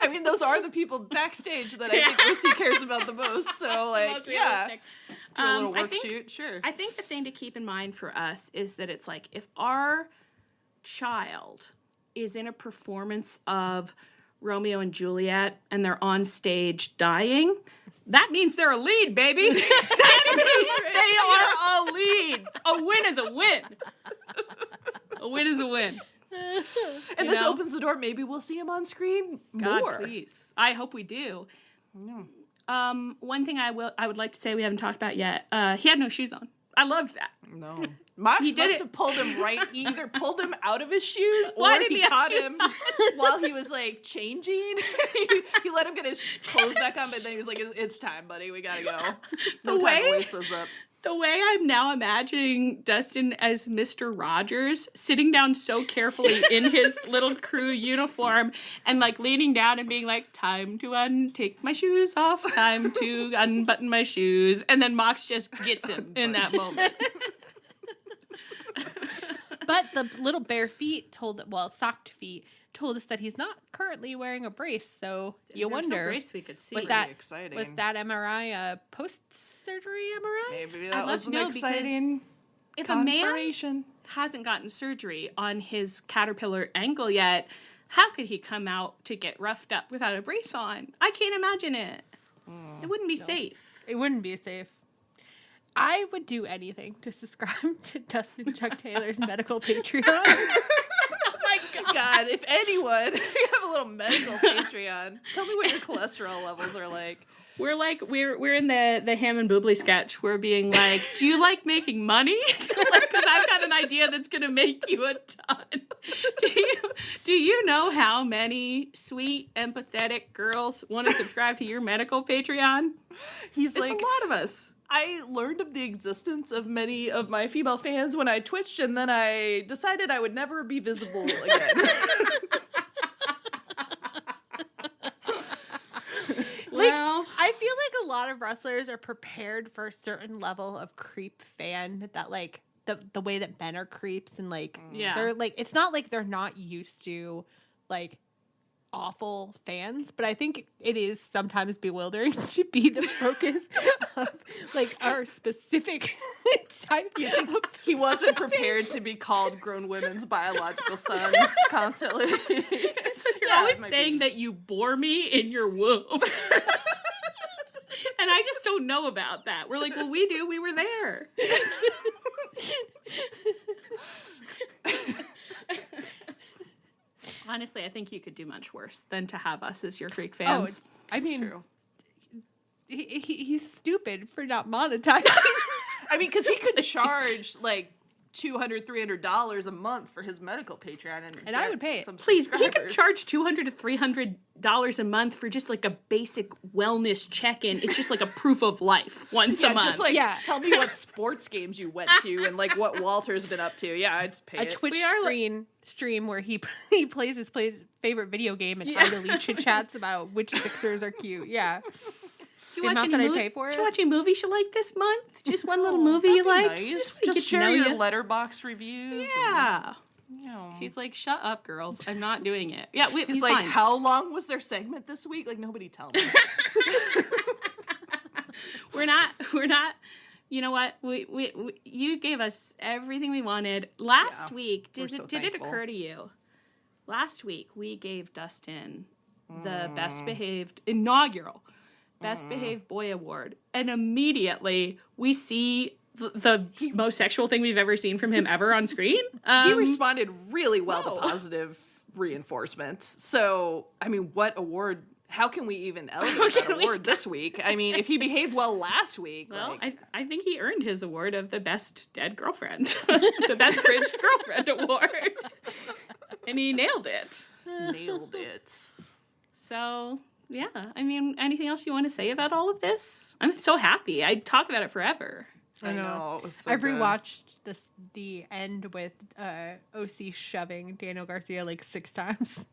I mean, those are the people backstage that I think OC cares about the most. So, like, Most yeah. realistic. Do a little I work think- shoot, sure. I think the thing to keep in mind for us is that it's like if our child is in a performance of Romeo and Juliet and they're on stage dying, that means they're a lead, baby. That means they are a lead. A win is a win. A win is a win. And you this know? opens the door. Maybe we'll see him on screen God, more. please. I hope we do. One thing I would like to say we haven't talked about yet. He had no shoes on. I loved that. No. Mox He did must it. have pulled him right. He either pulled him out of his shoes or Why didn't he he have caught shoes him on? while he was like changing. He let him get his clothes back on, but then he was like, "It's time, buddy. We gotta go. No time to way- waste this up." The way I'm now imagining Dustin as Mr. Rogers sitting down so carefully in his little crew uniform and like leaning down and being like, time to take my shoes off, time to unbutton my shoes. And then Mox just gets him in that moment. But the little bare feet socked feet told us that he's not currently wearing a brace. So you There's no wonder, brace we could see. was Pretty that exciting. was that MRI a post-surgery MRI? Maybe I'd that love was to an know because exciting if a man confirmation. hasn't gotten surgery on his caterpillar ankle yet, how could he come out to get roughed up without a brace on? I can't imagine it. It wouldn't be safe. It wouldn't be safe. I would do anything to subscribe to Dustin Chuck Taylor's medical Patreon. God, if anyone, you have a little medical Patreon. Tell me what your cholesterol levels are like. We're in the Ham and Boobly sketch. We're being like, do you like making money? Because I've got an idea that's gonna make you a ton. Do you know how many sweet, empathetic girls want to subscribe to your medical Patreon? He's It's like, a lot of us. I learned of the existence of many of my female fans when I twitched, and then I decided I would never be visible again. Well, I feel like a lot of wrestlers are prepared for a certain level of creep fan that like the way that men are creeps and like Yeah. they're like it's not like they're not used to like awful fans, but I think it is sometimes bewildering to be the focus of like our specific type of He wasn't prepared to be called grown women's biological sons constantly. you're always saying that you bore me in your womb. And I just don't know about that. We're like, well, we do. We were there. Honestly, I think you could do much worse than to have us as your freak fans. I mean, True. he's stupid for not monetizing. I mean, because he could charge like $200, $300 a month for his medical Patreon, and I get would pay it. some Please, he could subscribers. charge $200 to $300 a month for just like a basic wellness check-in. It's just like a proof of life once a Yeah, month. just like Yeah. tell me what sports games you went to and like what Walter's been up to. Yeah, I'd just pay A it. Twitch We are stream where he plays his favorite video game and idly chit chats about which Sixers are cute. Yeah. Do the amount that I pay for Did it? you watch any movies you like this month? Just one little Oh, movie you that'd like? be nice. to Just get to share know your ya. letterbox reviews. Yeah. And, He's like, shut up, girls. I'm not doing it. Yeah, he's he's like, fine. how long was their segment this week? Like, nobody tell me. We're not. You know what? We you gave us everything we wanted last Yeah, week. we're Did so it thankful. occur to you? Last week we gave Dustin the best behaved inaugural best behaved boy award, and immediately we see the most sexual thing we've ever seen from him ever on screen. He responded really well Whoa. to positive reinforcements. So, I mean, what award? How can we even elevate that award this week? I mean, if he behaved well last week. Well, I think he earned his award of the best dead girlfriend, the best fridged girlfriend award, and he nailed it. Nailed it. So, yeah. I mean, anything else you want to say about all of this? I'm so happy. I'd talk about it forever. I know. It was so I've good. rewatched the end with OC shoving Daniel Garcia like 6 times.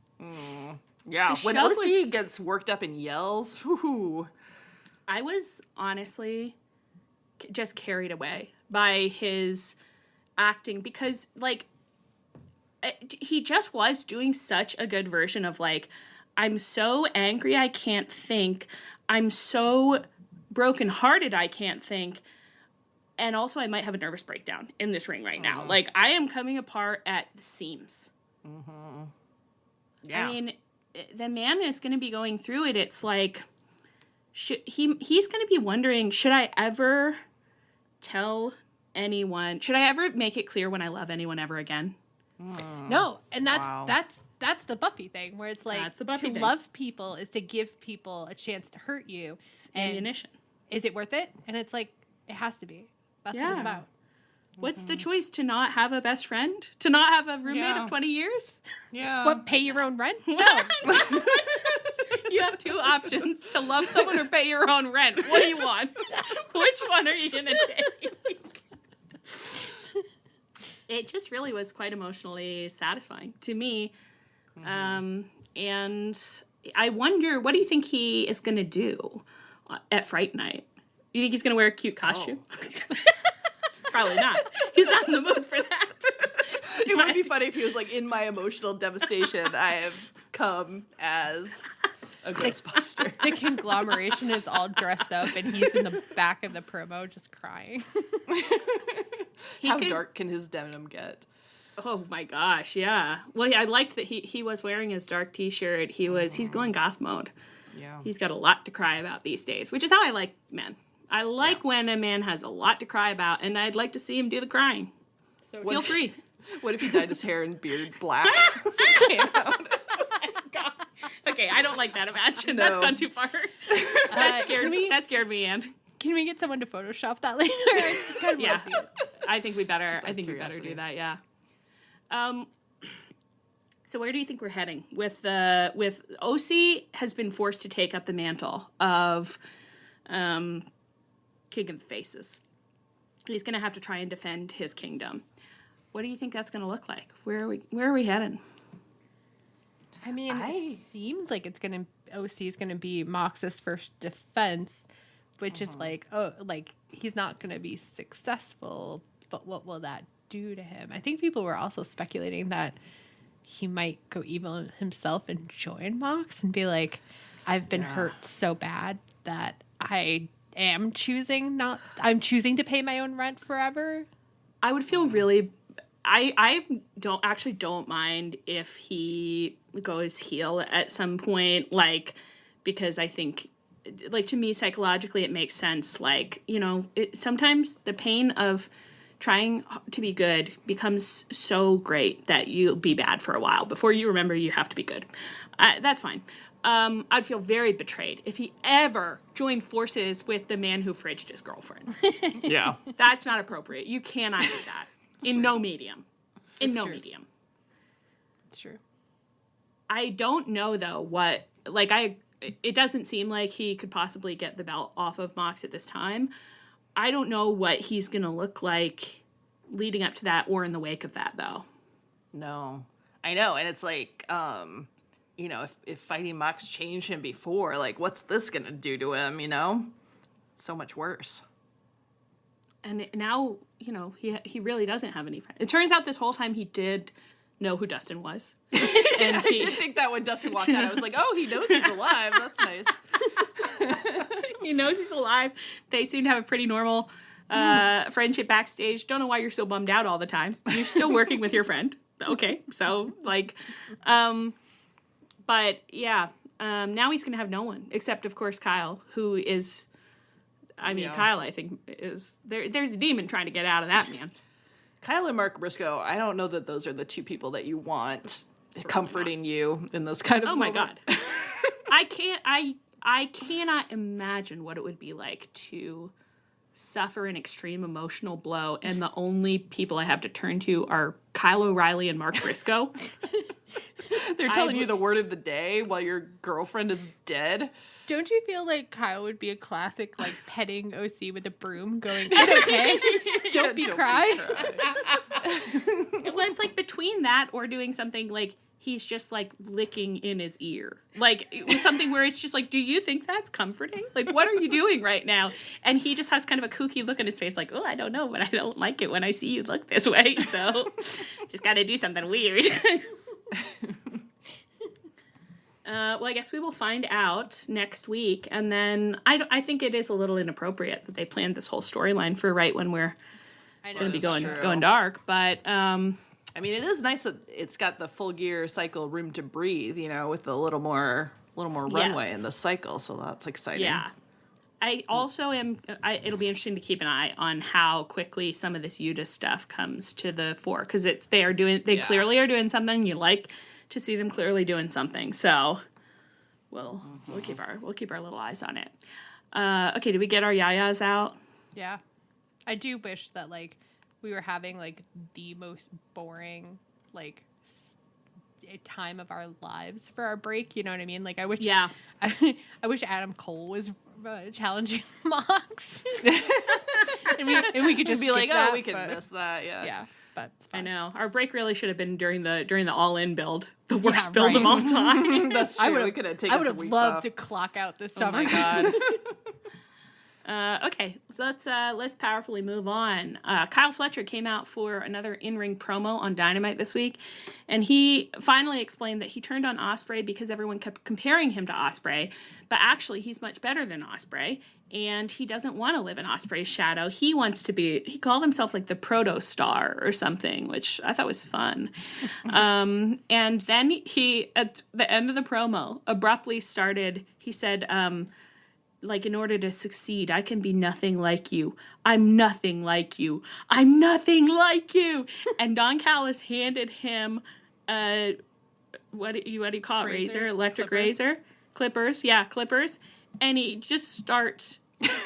Yeah, The when shove OC gets worked up and yells, whoo. I was honestly just carried away by his acting because, like, he just was doing such a good version of, like, I'm so angry I can't think. I'm so brokenhearted I can't think. And also I might have a nervous breakdown in this ring right now. Like, I am coming apart at the seams. Yeah. I mean, the man is going to be going through it. It's like, he's going to be wondering, should I ever tell anyone? Should I ever make it clear when I love anyone ever again? No, and Wow. that's the Buffy thing, where it's like That's the Buffy to thing. love people is to give people a chance to hurt you. And Ammunition. is it worth it? And it's like, it has to be. That's what Yeah. it's about. What's the choice? To not have a best friend? To not have a roommate Yeah. of 20 years? Yeah. What, pay your own rent? No. You have 2 options, to love someone or pay your own rent. What do you want? Which one are you going to take? It just really was quite emotionally satisfying to me. And I wonder, what do you think he is going to do at Fright Night? You think he's going to wear a cute costume? Probably not. He's not in the mood for that. It would be funny if he was like, in my emotional devastation, I have come as a Ghostbuster. The conglomeration is all dressed up and he's in the back of the promo just crying. How dark can his denim get? Oh my gosh, yeah. Well, yeah, I liked that he was wearing his dark t-shirt. He's going goth mode. Yeah. He's got a lot to cry about these days, which is how I like men. I like when a man has a lot to cry about, and I'd like to see him do the crying. So Feel free. What if he dyed his hair and beard black? God. Okay, I don't like that imagine. No. That's gone too far. That scared me, Anne. Can we get someone to Photoshop that later? I kind of Yeah, want to see it. I think we better. Just out I think we of better do curiosity. that. Yeah. So where do you think we're heading with OC has been forced to take up the mantle of King of the Faces. He's going to have to try and defend his kingdom. What do you think that's going to look like? Where are we heading? I mean, it seems like OC is gonna be Mox's first defense, which is like, he's not gonna be successful, but what will that do to him? I think people were also speculating that he might go evil himself and join Mox and be like, I've been hurt so bad that I'm choosing to pay my own rent forever. I would feel really. I don't mind if he goes heel at some point, because I think, to me, psychologically, it makes sense. Sometimes the pain of trying to be good becomes so great that you'll be bad for a while before you remember you have to be good. That's fine. I'd feel very betrayed if he ever joined forces with the man who fridged his girlfriend. Yeah. That's not appropriate. You cannot do that. No medium. In no medium. It's true. I don't know, though, it doesn't seem like he could possibly get the belt off of Mox at this time. I don't know what he's going to look like leading up to that or in the wake of that, though. No. I know, and it's like, if fighting Mox changed him before, what's this going to do to him, So much worse. And now, he really doesn't have any friends. It turns out this whole time he did know who Dustin was. And I did think that when Dustin walked out, I was like, oh, he knows he's alive. That's nice. He knows he's alive. They seem to have a pretty normal friendship backstage. Don't know why you're so bummed out all the time. You're still working with your friend. Okay, so, but, yeah. Now he's going to have no one, except, of course, Kyle, who is... Kyle, I think, is... There's a demon trying to get out of that man. Kyle and Mark Briscoe, I don't know that those are the two people that you want comforting you in this kind of my moment. God. I cannot imagine what it would be like to suffer an extreme emotional blow, and the only people I have to turn to are Kyle O'Reilly and Mark Briscoe. They're telling you the word of the day while your girlfriend is dead. Don't you feel like Kyle would be a classic, like, petting OC with a broom going, it's okay, don't be cry. Well, it's like between that or doing something like he's just like licking in his ear. Like something where it's just like, do you think that's comforting? Like, what are you doing right now? And he just has kind of a kooky look on his face like, oh, I don't know, but I don't like it when I see you look this way. So just got to do something weird. Well, I guess we will find out next week. And then I think it is a little inappropriate that they planned this whole storyline for right when we're going to be going dark. But I mean, it is nice that it's got the full gear cycle room to breathe, with a little more runway in the cycle. So that's exciting. Yeah. I also it'll be interesting to keep an eye on how quickly some of this Yuta stuff comes to the fore, because they clearly are doing something. You like to see them clearly doing something. So we'll keep our little eyes on it. Okay, did we get our yayas out? Yeah. I do wish that like we were having like the most boring like time of our lives for our break, you know what I mean? Like I wish I wish Adam Cole was challenging Mox. and we could just be like, that, we can miss that, yeah. But it's fine. I know. Our break really should have been during the all-in build. The worst build of all time. That's true. We could have taken some weeks off. I would have loved to clock out this summer. Oh my God. Okay, so let's powerfully move on. Kyle Fletcher came out for another in-ring promo on Dynamite this week, and he finally explained that he turned on Ospreay because everyone kept comparing him to Ospreay, but actually he's much better than Ospreay, and he doesn't want to live in Ospreay's shadow. He wants to be, he called himself like the proto-star or something, which I thought was fun. And then he, at the end of the promo, abruptly started, he said, like, in order to succeed, I can be nothing like you. I'm nothing like you. I'm nothing like you. And Don Callis handed him, what do you call it? Razor? Electric razor? Clippers. Yeah, clippers. And he just starts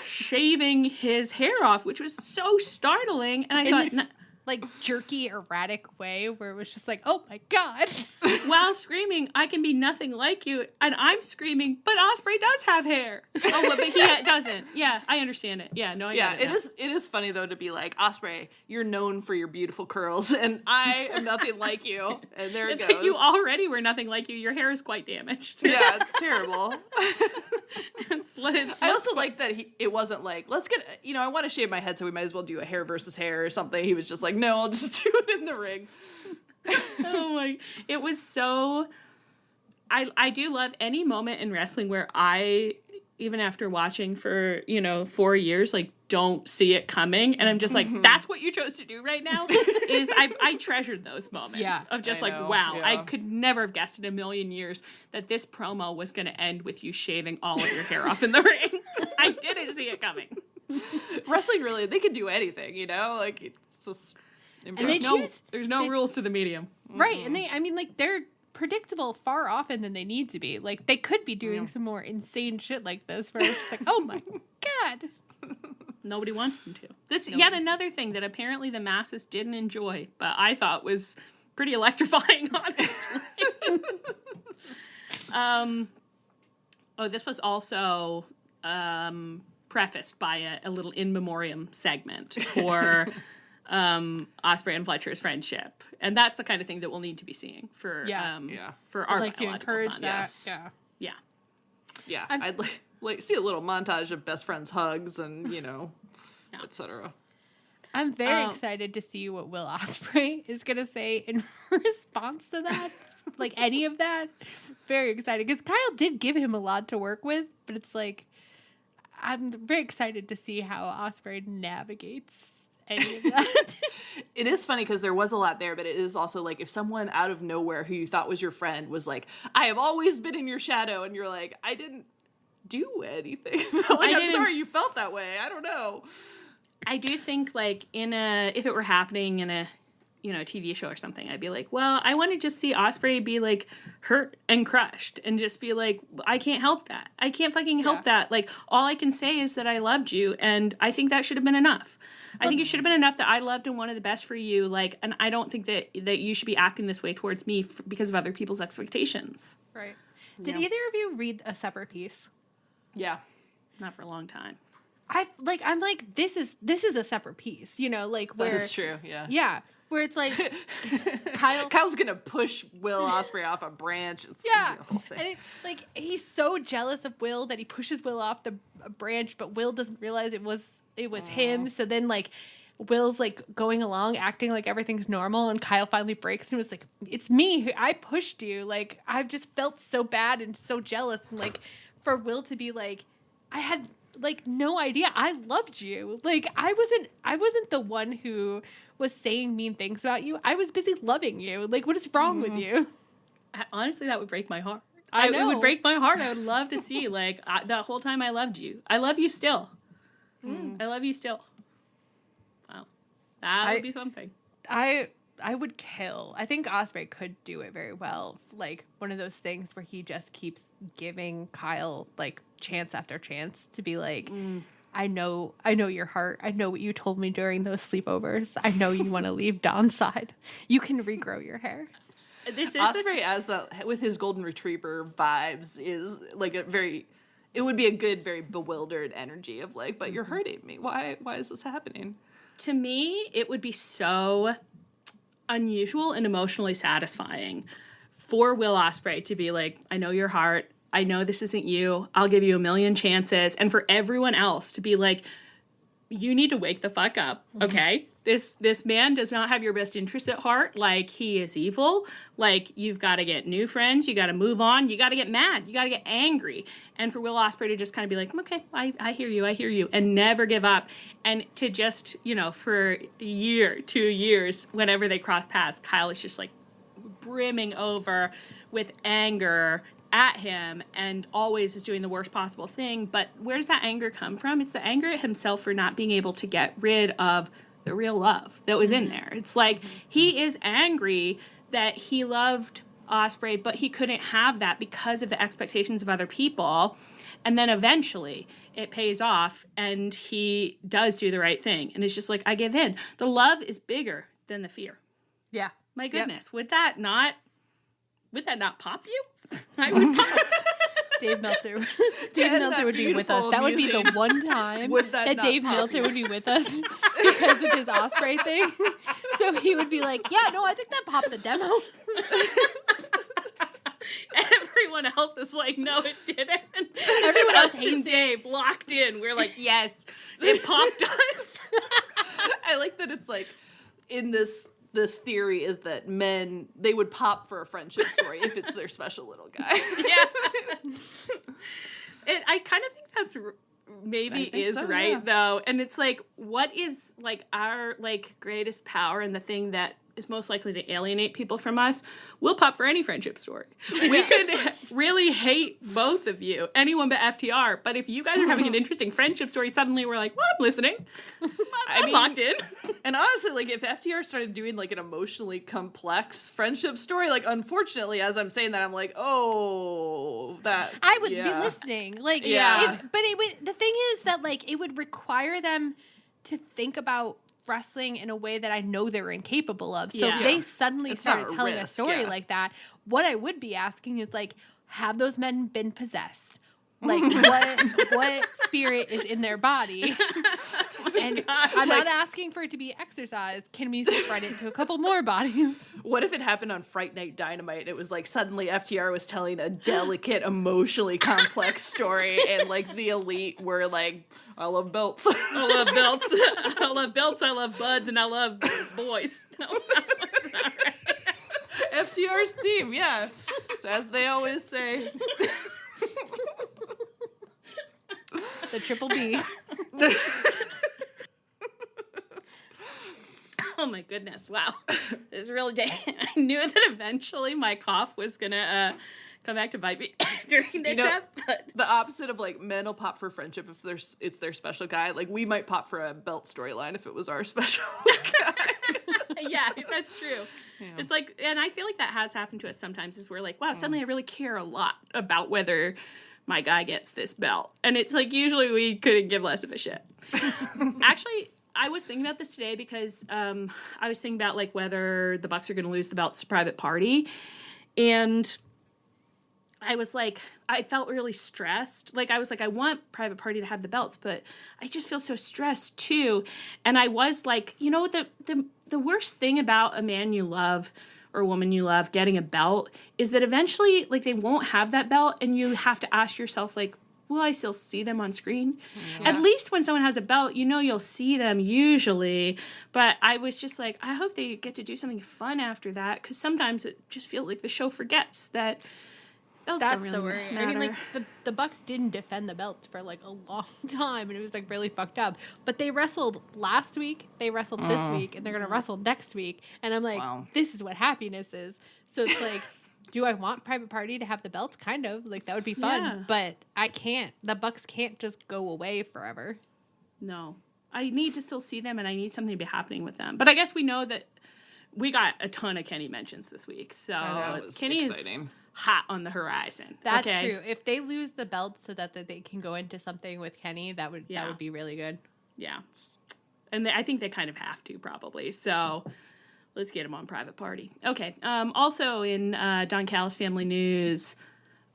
shaving his hair off, which was so startling. And I thought... like jerky, erratic way where it was just like, oh my God. While screaming, I can be nothing like you. And I'm screaming, but Ospreay does have hair. Oh, but he doesn't. Yeah, I understand it. Yeah, no, I get it. It is funny though to be like, Ospreay, you're known for your beautiful curls and I am nothing like you. And there it goes. It's like you already were nothing like you. Your hair is quite damaged. Yeah, it's terrible. I also like that it wasn't like, let's get, I want to shave my head, so we might as well do a hair versus hair or something. He was just like, no, I'll just do it in the ring. Oh my, it was so, I do love any moment in wrestling where I, even after watching for, 4 years, like, don't see it coming. And I'm just like, that's what you chose to do right now? Is I treasured those moments of just wow, I could never have guessed in a million years that this promo was going to end with you shaving all of your hair off in the ring. I didn't see it coming. Wrestling really, they can do anything, like, it's just impressive. There's no rules to the medium. Right. Mm-hmm. And they're predictable far often than they need to be. Like, they could be doing some more insane shit like this where it's just like, oh my God. Nobody wants them to. This yet another thing that apparently the masses didn't enjoy, but I thought was pretty electrifying, honestly. This was also prefaced by a little in memoriam segment for Ospreay and Fletcher's friendship, and that's the kind of thing that we'll need to be seeing for for our like to encourage that. Yes. Yeah. I'd like see a little montage of best friends hugs and etc. I'm very excited to see what Will Ospreay is gonna say in response to that. Like any of that, very excited because Kyle did give him a lot to work with, but it's like I'm very excited to see how Ospreay navigates any of that. It is funny because there was a lot there, but it is also like if someone out of nowhere who you thought was your friend was like, I have always been in your shadow, and you're like, I didn't do anything. I'm sorry you felt that way. I don't know. I do think like if it were happening in a a TV show or something, I'd be like, well, I want to just see Ospreay be like hurt and crushed and just be like, I can't help that. I can't fucking help that. Like, all I can say is that I loved you, and I think that should have been enough. I think it should have been enough that I loved and wanted the best for you. Like, and I don't think that you should be acting this way towards me because of other people's expectations. Right. Did either of you read A Separate Piece? Yeah. Not for a long time. I'm like, this is a separate piece, like where. That is true, yeah. Yeah. Where it's like Kyle's gonna push Will Ospreay off a branch. It's gonna be a whole thing. And like he's so jealous of Will that he pushes Will off the branch, but Will doesn't realize it was him. So then like Will's like going along acting like everything's normal, and Kyle finally breaks and was like, it's me, I pushed you. Like, I've just felt so bad and so jealous, and like for Will to be like, I had like no idea I loved you. Like, I wasn't the one who was saying mean things about you. I was busy loving you. Like, what is wrong with you? Honestly, that would break my heart. I know. It would break my heart. I would love to see, like, that whole time I loved you. I love you still. I love you still. Wow. That would be something. I would kill. I think Ospreay could do it very well. Like, one of those things where he just keeps giving Kyle, like, chance after chance to be like, I know your heart. I know what you told me during those sleepovers. I know you want to leave Don's side. You can regrow your hair. This is Ospreay as with his golden retriever vibes is like it would be a good, very bewildered energy of like, but you're hurting me. Why is this happening? To me, it would be so unusual and emotionally satisfying for Will Ospreay to be like, I know your heart. I know this isn't you. I'll give you a million chances. And for everyone else to be like, you need to wake the fuck up, okay? This man does not have your best interests at heart. Like, he is evil. Like, you've got to get new friends. You got to move on. You got to get mad. You got to get angry. And for Will Ospreay to just kind of be like, okay, I hear you, and never give up. And to just, for a year, 2 years, whenever they cross paths, Kyle is just like brimming over with anger at him and always is doing the worst possible thing. But where does that anger come from? It's the anger at himself for not being able to get rid of the real love that was in there. It's like he is angry that he loved Ospreay, but he couldn't have that because of the expectations of other people. And then eventually it pays off and he does do the right thing. And it's just like, I give in. The love is bigger than the fear. Yeah. My goodness. Yep. Would that not pop you? I would pop. Dave Meltzer would be with us. That would be the one time that Dave Meltzer would be with us because of his Ospreay thing. So he would be like, yeah, no, I think that popped the demo. Everyone else is like, no, it didn't. Everyone else us and Dave locked in. We're like, yes, it popped us. I like that it's like in this theory is that men, they would pop for a friendship story if it's their special little guy. Yeah. I kind of think that's maybe is so, right, yeah. Though. And it's like, what is like our like greatest power and the thing that is most likely to alienate people from us? We'll pop for any friendship story. We could really hate both of you, anyone but FTR. But if you guys are having an interesting friendship story, suddenly we're like, well, I'm listening. I'm locked in. And honestly, like if FTR started doing like an emotionally complex friendship story, like unfortunately, as I'm saying that, I'm like, oh, that I would be listening. Like, yeah. But it would. The thing is that like it would require them to think about wrestling in a way that I know they're incapable of. So if they suddenly started telling a story like that, what I would be asking is like, have those men been possessed? Like what spirit is in their body? And I'm not asking for it to be exercised. Can we spread it to a couple more bodies? What if it happened on Fright Night Dynamite? It was like suddenly FTR was telling a delicate, emotionally complex story, and like the Elite were like, I love belts. I love belts. I love belts. I love buds, and I love boys. FTR's theme, yeah. So as they always say. The triple B. Oh my goodness! Wow, it's really day. I knew that eventually my cough was gonna come back to bite me during this episode. The opposite of like men will pop for friendship if it's their special guy. Like we might pop for a belt storyline if it was our special guy. Yeah, that's true. Yeah. It's like, and I feel like that has happened to us sometimes, is we're like, wow, suddenly I really care a lot about whether my guy gets this belt. And it's like, usually we couldn't give less of a shit. Actually, I was thinking about this today because I was thinking about like whether the Bucks are going to lose the belts to Private Party. And I was like, I felt really stressed. Like, I was like, I want Private Party to have the belts, but I just feel so stressed too. And I was like, you know, the worst thing about a man you love or a woman you love getting a belt is that eventually, like, they won't have that belt, and you have to ask yourself, like, will I still see them on screen? Yeah. At least when someone has a belt, you know you'll see them usually. But I was just like, I hope they get to do something fun after that, because sometimes it just feels like the show forgets that. That's really the worry. Matter. I mean, like, the Bucks didn't defend the belts for, like, a long time, and it was, like, really fucked up. But they wrestled last week, they wrestled this week, and they're going to wrestle next week. And I'm like, This is what happiness is. So it's like, do I want Private Party to have the belts? Kind of. Like, that would be fun. Yeah. But I can't. The Bucks can't just go away forever. No. I need to still see them, and I need something to be happening with them. But I guess we know that we got a ton of Kenny mentions this week. So Kenny is hot on the horizon. That's true. If they lose the belts so that they can go into something with Kenny, that would be really good. Yeah. And I think they kind of have to, probably. So let's get him on Private Party. Okay. Also in Don Callis family news,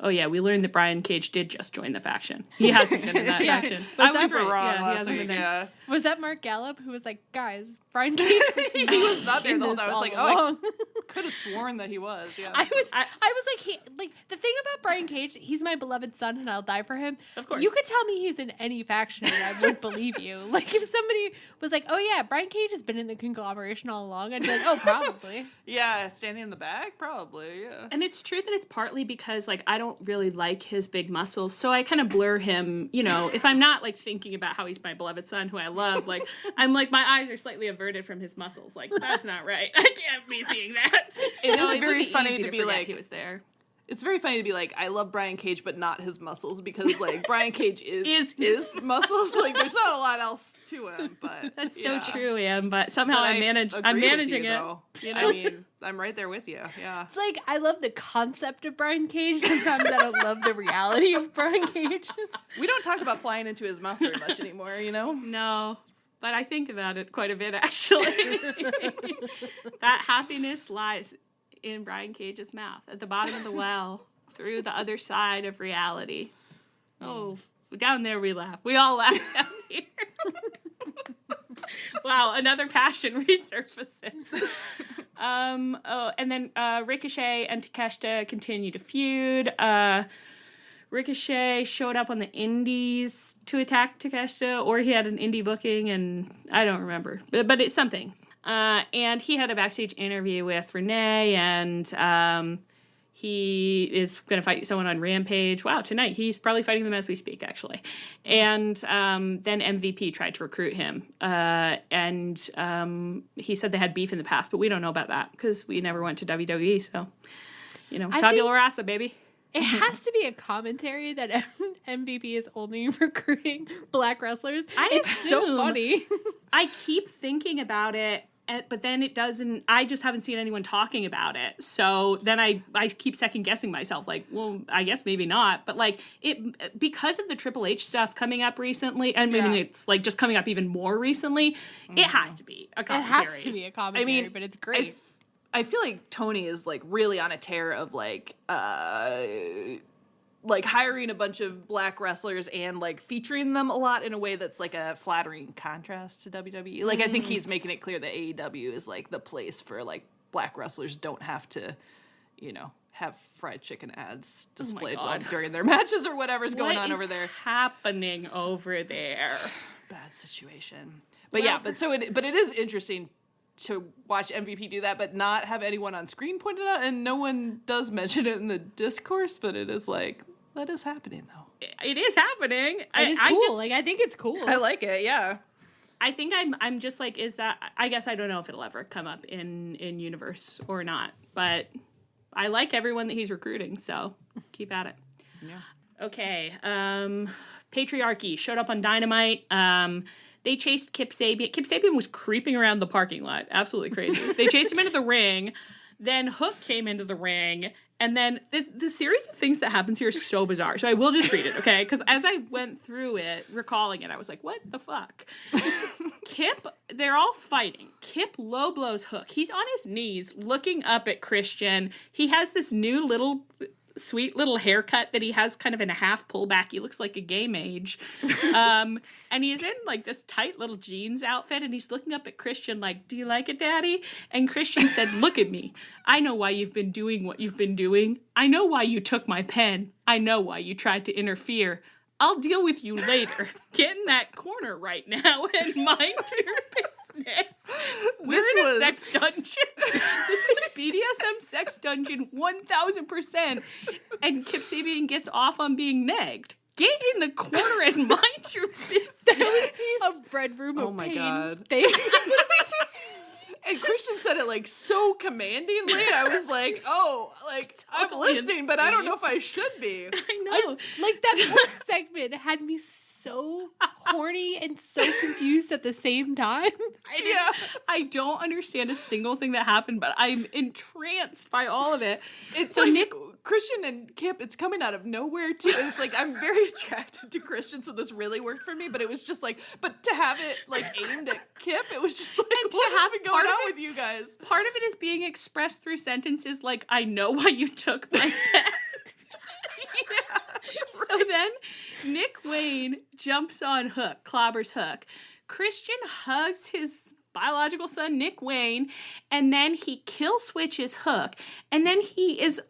oh yeah, we learned that Brian Cage did just join the faction. He hasn't been in that faction. I was super wrong last week. Yeah. Was that Mark Gallup who was like, guys, Brian Cage he was not there the whole time. I was like, oh, I could have sworn that he was. Yeah. I was like, the thing about Brian Cage, he's my beloved son and I'll die for him. Of course. You could tell me he's in any faction and I would believe you. Like, if somebody was like, oh yeah, Brian Cage has been in the conglomeration all along, I'd be like, oh, probably. Yeah, standing in the back, probably, yeah. And it's true that it's partly because, like, I don't really like his big muscles, so I kind of blur him, you know, if I'm not, like, thinking about how he's my beloved son who I love, like, I'm like, my eyes are slightly averted from his muscles. Like, that's not right. I can't be seeing that. It is very funny to be like, he was there. It's very funny to be like, I love Brian Cage, but not his muscles, because, like, Brian Cage is muscles. Like, there's not a lot else to him, but that's so true, Ian. But somehow I'm managing it. You know? I mean, I'm right there with you. Yeah. It's like, I love the concept of Brian Cage. Sometimes I don't love the reality of Brian Cage. We don't talk about flying into his mouth very much anymore, you know? No. But I think about it quite a bit, actually. That happiness lies in Brian Cage's mouth, at the bottom of the well, through the other side of reality. Oh, down there we laugh. We all laugh down here. Wow, another passion resurfaces. And then Ricochet and Takeshita continue to feud. Ricochet showed up on the indies to attack Takeshita, or he had an indie booking, and I don't remember. But it's something. And he had a backstage interview with Renee, and he is going to fight someone on Rampage. Wow, tonight. He's probably fighting them as we speak, actually. And then MVP tried to recruit him. And he said they had beef in the past, but we don't know about that because we never went to WWE, so, you know, tabula rasa, baby. It has to be a commentary that MVP is only recruiting black wrestlers. It's so funny. I keep thinking about it, but then it doesn't. I just haven't seen anyone talking about it. So then I keep second guessing myself. Like, well, I guess maybe not. But like it because of the Triple H stuff coming up recently, and I mean it's like just coming up even more recently. It has to be a commentary. It has to be a commentary. But it's great. I feel like Tony is, like, really on a tear of, like hiring a bunch of black wrestlers and, like, featuring them a lot in a way that's, like, a flattering contrast to WWE. Like, I think he's making it clear that AEW is, like, the place for, like, black wrestlers don't have to, you know, have fried chicken ads displayed during their matches or whatever's going on over there. What is happening over there? Bad situation. But but it is interesting to watch MVP do that, but not have anyone on screen point it out, and no one does mention it in the discourse, but it is like, that is happening, though. It is happening. It's cool. I think it's cool. I like it, yeah. I think I'm just like, is that, I guess I don't know if it'll ever come up in Universe or not, but I like everyone that he's recruiting, so keep at it. Yeah. Okay, Patriarchy showed up on Dynamite. They chased Kip Sabian. Kip Sabian was creeping around the parking lot. Absolutely crazy. They chased him into the ring. Then Hook came into the ring. And then the series of things that happens here is so bizarre. So I will just read it, okay? Because as I went through it, recalling it, I was like, what the fuck? Kip, they're all fighting. Kip low blows Hook. He's on his knees looking up at Christian. He has this new little sweet little haircut that he has kind of in a half pullback. He looks like a gay mage. And he's in like this tight little jeans outfit and he's looking up at Christian like, do you like it, Daddy? And Christian said, look at me. I know why you've been doing what you've been doing. I know why you took my pen. I know why you tried to interfere. I'll deal with you later. Get in that corner right now and mind your business. We're in a sex dungeon. This is a BDSM sex dungeon, 1000%. And Kip Sabian gets off on being negged. Get in the corner and mind your business. A bread room of Oh my pain God. thing. And Christian said it like so commandingly. I was like, oh, like I'm Totally listening, but I don't know if I should be. I know. Like that whole segment had me so horny and so confused at the same time. I don't understand a single thing that happened, but I'm entranced by all of it. It's So like Nick- Christian and Kip, it's coming out of nowhere too. And it's like I'm very attracted to Christian, so this really worked for me. But it was just like, but to have it like aimed at Kip, it was just like, And to what have has been part going of on it- with you guys? Part of it is being expressed through sentences like, I know why you took my pen. So then Nick Wayne jumps on Hook, clobbers Hook. Christian hugs his biological son, Nick Wayne, and then he kill switches Hook. And then he is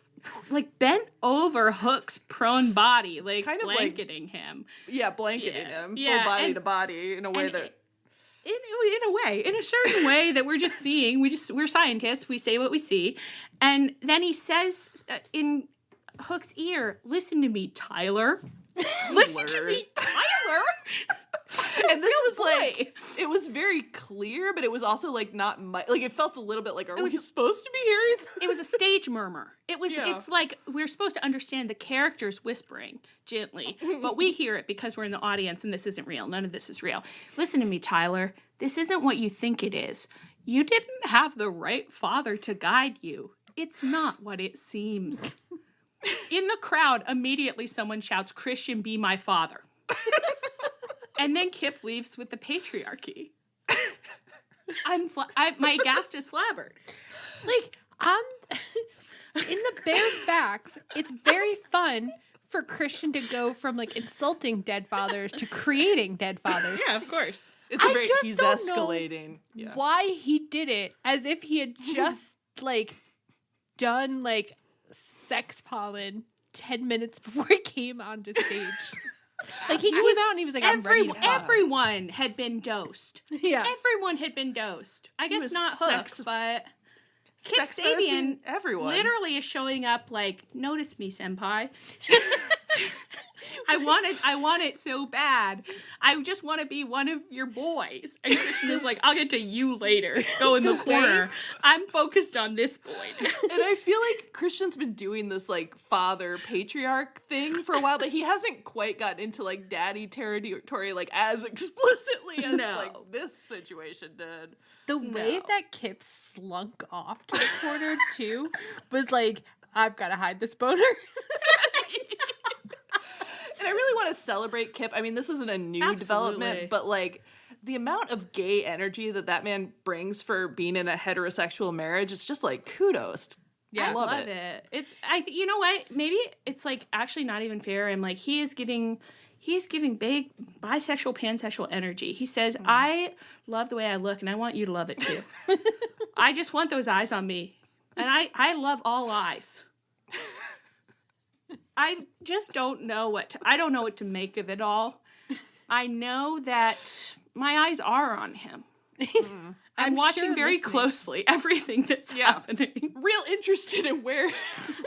like bent over Hook's prone body, like Kind of like- blanketing him. Yeah, blanketing Yeah. him, Yeah, full body and- to body in a way and that. In a certain way that we're just seeing. We're scientists. We say what we see. And then he says in Hook's ear, listen to me, Tyler. Listen to me, Tyler. And this was boy. like, it was very clear, but it was also like not like it felt a little bit like, are we supposed to be hearing this? It was a stage murmur. Yeah. It's like we're supposed to understand the characters whispering gently, but we hear it because we're in the audience and this isn't real. None of this is real. Listen to me, Tyler. This isn't what you think it is. You didn't have the right father to guide you. It's not what it seems. In the crowd, immediately someone shouts, Christian, be my father. And then Kip leaves with the patriarchy. My ghast is flabbered. Like in the bare facts, it's very fun for Christian to go from like insulting dead fathers to creating dead fathers. Yeah, of course. It's I just he's don't know escalating. Yeah. Why he did it as if he had just like done like sex pollen 10 minutes before he came onto stage. Like he came out and he was like, I'm ready to fuck. Everyone had been dosed. Yeah. Everyone had been dosed. I guess was not Hook, sex- but Kip Sex medicine, Sabian everyone. literally is showing up like, notice me, senpai. I want it so bad. I just want to be one of your boys. And Christian is like, I'll get to you later. Go in the corner. I'm focused on this boy now. And I feel like Christian's been doing this like father patriarch thing for a while, but he hasn't quite gotten into like daddy territory like as explicitly as like this situation did. The way that Kip slunk off to the corner too was like, I've got to hide this boner. And I really want to celebrate Kip. I mean, this isn't a new development, but like the amount of gay energy that man brings for being in a heterosexual marriage is just like kudos. Yeah, I love it. It's you know what? Maybe it's like actually not even fair. I'm like he is giving big bisexual, pansexual energy. He says, I love the way I look and I want you to love it too. I just want those eyes on me. And I love all eyes. I just don't know I don't know what to make of it all. I know that my eyes are on him. I'm watching very closely everything that's happening. Real interested in where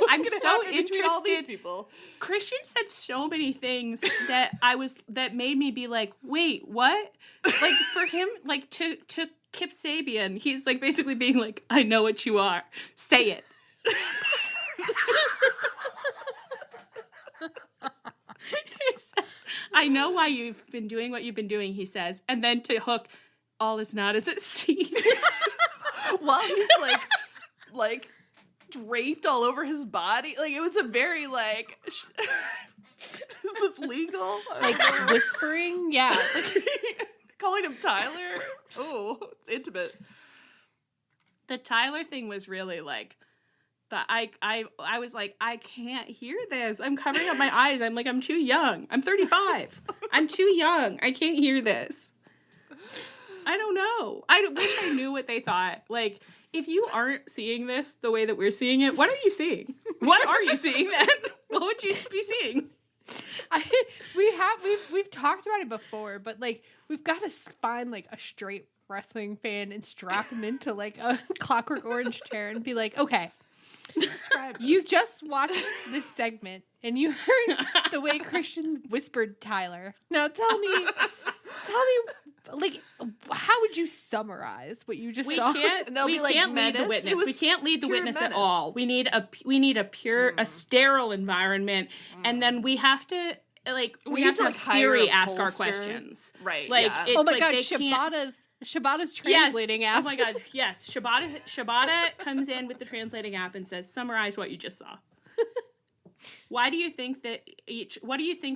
I'm gonna so happen between all these interested. people. Christian said so many things that made me be like, wait, what? Like for him, like to Kip Sabian, he's like basically being like, I know what you are. Say it. He says, I know why you've been doing what you've been doing, he says. And then to Hook, all is not as it seems. While he's like draped all over his body. Like, it was a very like, is this legal? Like whispering? Yeah. Calling him Tyler? Oh, it's intimate. The Tyler thing was really like, I was like, I can't hear this. I'm covering up my eyes. I'm like, I'm too young. I'm 35. I'm too young. I can't hear this. I don't know. I wish I knew what they thought. Like, if you aren't seeing this the way that we're seeing it, what are you seeing? What are you seeing then? What would you be seeing? We've talked about it before, but like we've got to find like a straight wrestling fan and strap him into like a Clockwork Orange chair and be like, okay, you just watched this segment and you heard the way Christian whispered Tyler. Now tell me, like, how would you summarize what you just saw? We can't lead the witness. We can't lead the witness at all. We need a pure, a sterile environment, and then we have to we have to have Siri ask our questions. Right. Like, yeah. it's Oh my like god, they Shabata's translating app. Oh my god, yes. Shibata comes in with the translating app and says, "Summarize what you just saw." What do you think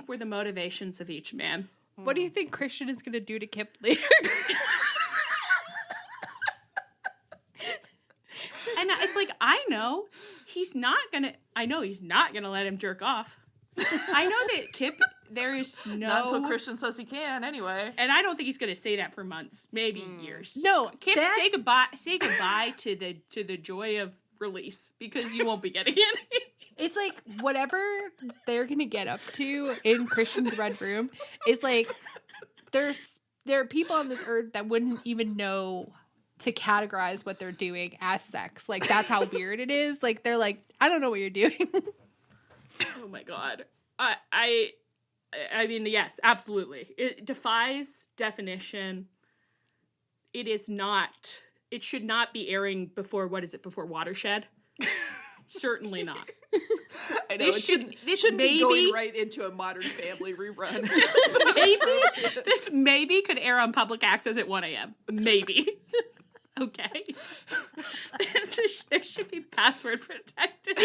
were the motivations of each man? What do you think Christian is going to do to Kip later? And it's like, I know he's not gonna let him jerk off. I know that Kip, there is no... Not until Christian says he can, anyway. And I don't think he's gonna say that for months, maybe years. No, Kip, say goodbye to the joy of release, because you won't be getting it. It's like whatever they're gonna get up to in Christian's Red Room is like there are people on this earth that wouldn't even know to categorize what they're doing as sex. Like, that's how weird it is. Like, they're like, I don't know what you're doing. Oh my god. I mean, yes, absolutely. It defies definition. It should not be airing before Watershed? Certainly not. I know, this shouldn't be going right into a Modern Family rerun. This maybe could air on public access at 1 a.m. Maybe. Okay. This should be password protected.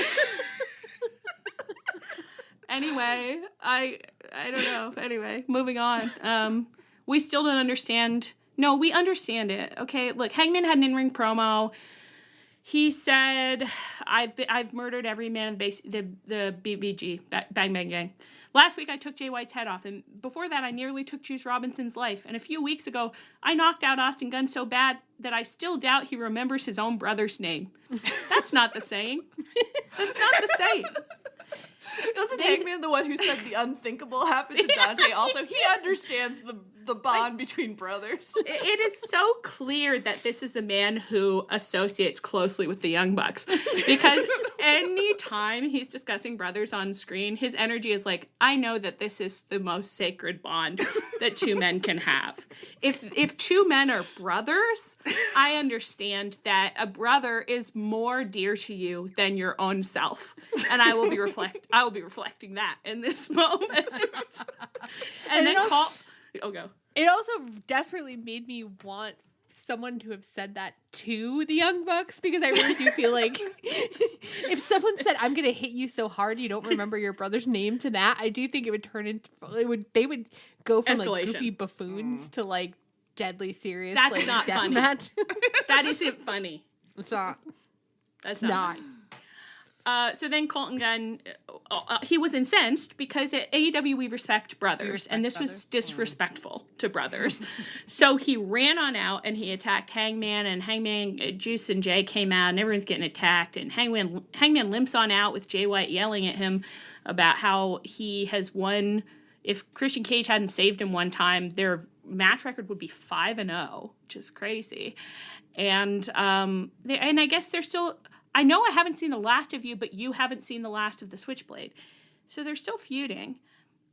Anyway, I don't know. Anyway, moving on. We still don't understand. No, we understand it. Okay, look, Hangman had an in-ring promo. He said, "I've murdered every man in the BBG, Bang Bang Gang. Last week I took Jay White's head off, and before that I nearly took Juice Robinson's life. And a few weeks ago, I knocked out Austin Gunn so bad that I still doubt he remembers his own brother's name." That's not the same. That's not the same. Wasn't Hangman the one who said the unthinkable happened to Dante? Also, he understands the bond between brothers. It is so clear that this is a man who associates closely with the Young Bucks, because anytime he's discussing brothers on screen, his energy is like, I know that this is the most sacred bond that two men can have. If two men are brothers, I understand that a brother is more dear to you than your own self, and I will be reflecting that in this moment. and then go. It also desperately made me want someone to have said that to the Young Bucks, because I really do feel like if someone said, "I'm going to hit you so hard you don't remember your brother's name," to that, I do think it would turn into they would go from escalation. Like goofy buffoons to like deadly serious. That's like, not death funny. Match. That isn't funny. It's not. That's not. So then Colton Gunn, he was incensed because at AEW we respect brothers, and this was disrespectful to brothers. So he ran on out and he attacked Hangman, and Hangman, Juice and Jay came out, and everyone's getting attacked, and Hangman limps on out with Jay White yelling at him about how he has won. If Christian Cage hadn't saved him one time, their match record would be 5-0, which is crazy. And I guess they're still... I know I haven't seen the last of you, but you haven't seen the last of the Switchblade. So they're still feuding.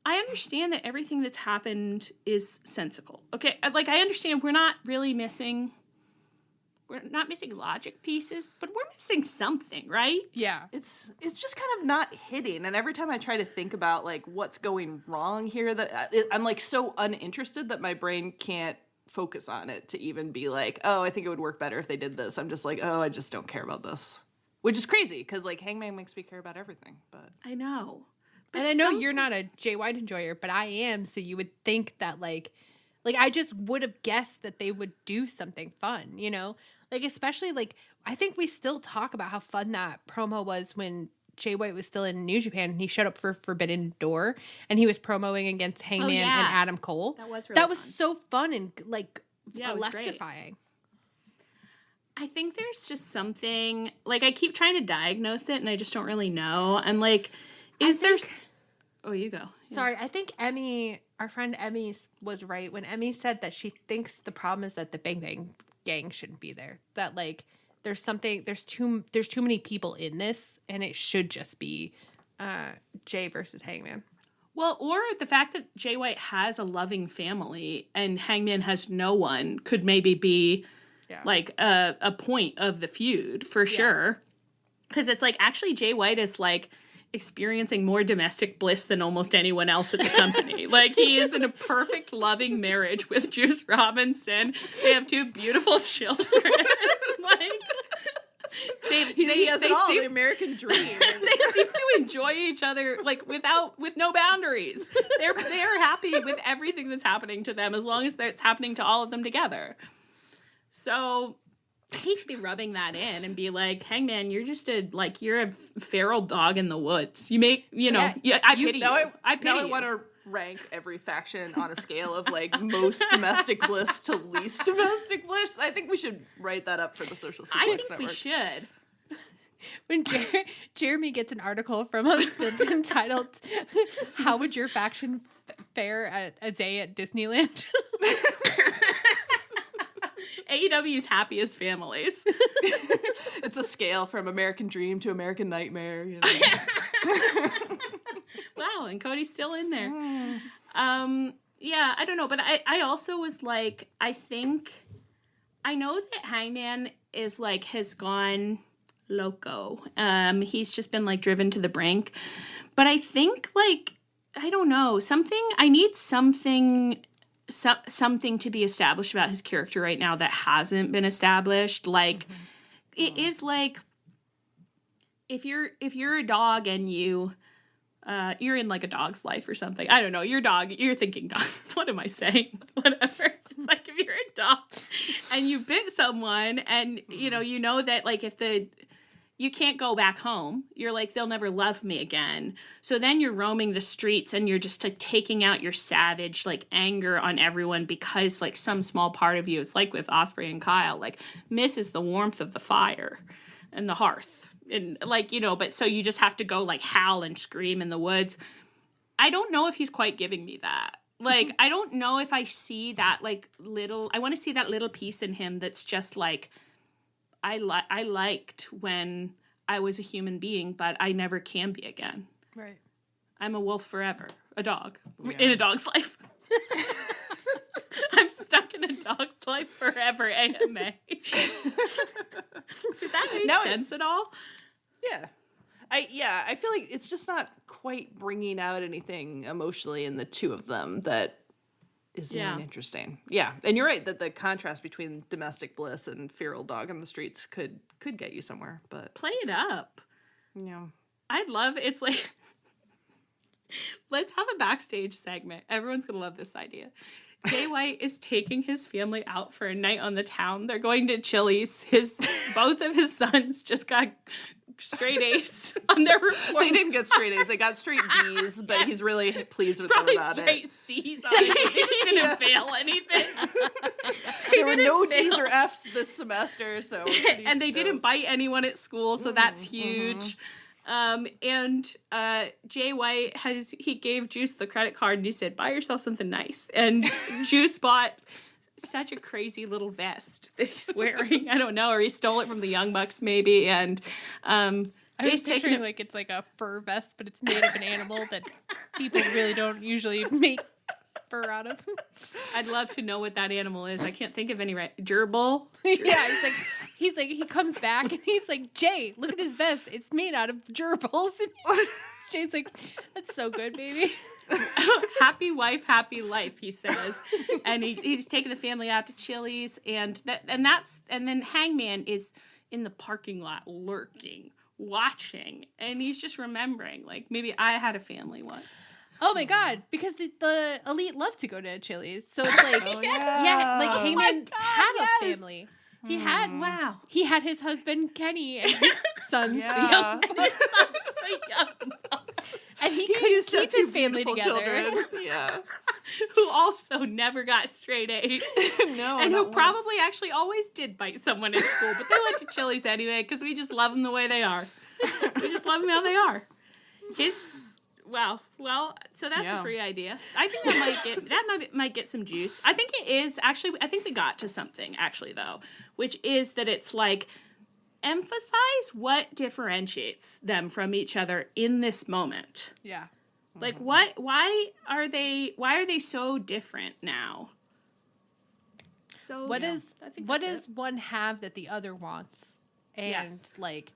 I understand that everything that's happened is sensical. Okay, like, I understand we're not really missing we're not missing logic pieces, but we're missing something, right? Yeah. It's just kind of not hitting, and every time I try to think about like what's going wrong here, that I'm like so uninterested that my brain can't focus on it to even be like, oh, I think it would work better if they did this. I'm just like, oh, I just don't care about this, which is crazy because like Hangman makes me care about everything. But I know. But And I know you're not a Jay White enjoyer, but I am, so you would think that like I just would have guessed that they would do something fun, you know? Like, especially, like, I think we still talk about how fun that promo was when Jay White was still in New Japan and he showed up for Forbidden Door and he was promoing against Hangman and Adam Cole. That was really That was fun. so fun and, like, Yeah, it was great. electrifying. I think there's just something, like, I keep trying to diagnose it and I just don't really know. I'm like, oh, you go. Yeah. Sorry, I think Emmy, our friend Emmy was right when Emmy said that she thinks the problem is that the Bang Bang gang shouldn't be there. That like there's too many people in this and it should just be Jay versus Hangman. Well, or the fact that Jay White has a loving family and Hangman has no one could maybe be like a point of the feud for sure. Because it's like actually Jay White is like experiencing more domestic bliss than almost anyone else at the company. Like he is in a perfect loving marriage with Juice Robinson. They have 2 beautiful children. Like he has it all, the American dream. They seem to enjoy each other like with no boundaries. They're happy with everything that's happening to them as long as it's happening to all of them together. So he should be rubbing that in and be like, Hangman, you're just you're a feral dog in the woods. You make, I pity you. I pity you. I want to rank every faction on a scale of like most domestic bliss to least domestic bliss. I think we should write that up for the Social Suplex Network. I think we should. When Jeremy gets an article from us that's entitled, How Would Your Faction Fare at a Day at Disneyland? AEW's happiest families. It's a scale from American Dream to American Nightmare. You know? Wow, and Cody's still in there. Yeah, I don't know, but I also was like, I know that Hangman is like has gone loco. He's just been like driven to the brink, but I think like I don't know I need something to be established about his character right now that hasn't been established. Like it is like if you're a dog and you're in like a dog's life or something. I don't know. You're thinking dog. What am I saying? Whatever. It's like if you're a dog and you bit someone and you know that like you can't go back home. You're like, they'll never love me again. So then you're roaming the streets and you're just like taking out your savage like anger on everyone because like some small part of you, it's like with Ospreay and Kyle, like misses the warmth of the fire and the hearth. And like, but so you just have to go like howl and scream in the woods. I don't know if he's quite giving me that. Like, I don't know if I see that like I want to see that little piece in him that's just like, I liked when I was a human being, but I never can be again. Right. I'm a wolf forever. A dog. Yeah. In a dog's life. I'm stuck in a dog's life forever, AMA. Did that make sense at all? Yeah. I feel like it's just not quite bringing out anything emotionally in the two of them that is even interesting. Yeah. And you're right that the contrast between domestic bliss and feral dog in the streets could get you somewhere, but play it up. Yeah. I'd love it's like let's have a backstage segment. Everyone's gonna love this idea. Jay White is taking his family out for a night on the town. They're going to Chili's. Both of his sons just got straight A's on their report. They didn't get straight A's. They got straight B's, but he's really pleased with probably them about straight it. C's on it. They didn't fail anything. There were no D's or F's this semester, so and they didn't bite anyone at school, so that's huge. And Jay White he gave Juice the credit card and he said, buy yourself something nice. And Juice bought such a crazy little vest that he's wearing. I don't know, or he stole it from the Young Bucks maybe. And Jay's taking it like it's like a fur vest, but it's made of an animal that people really don't usually make fur out of. I'd love to know what that animal is. I can't think of any right. Gerbil? Yeah, he's like, he comes back and he's like, Jay, look at this vest. It's made out of gerbils. And Jay's like, that's so good, baby. Happy wife, happy life, he says. And he's taking the family out to Chili's, and then Hangman is in the parking lot lurking, watching, and he's just remembering, like, maybe I had a family once. Oh my God, because the elite love to go to Chili's. So it's like, like Hangman had a family. He had He had his husband Kenny and his sons the young bucks. And he couldn't keep his family together. Yeah. Who also never got straight A's. No, and who not probably once. actually always did bite someone in school, but they went to Chili's anyway because we just love them the way they are. We just love them how they are. Well, so that's a free idea. I think that might get some juice. I think it is actually. I think we got to something actually though, which is that it's like emphasize what differentiates them from each other in this moment. Yeah. Like why are they so different now? So What does one have that the other wants? And like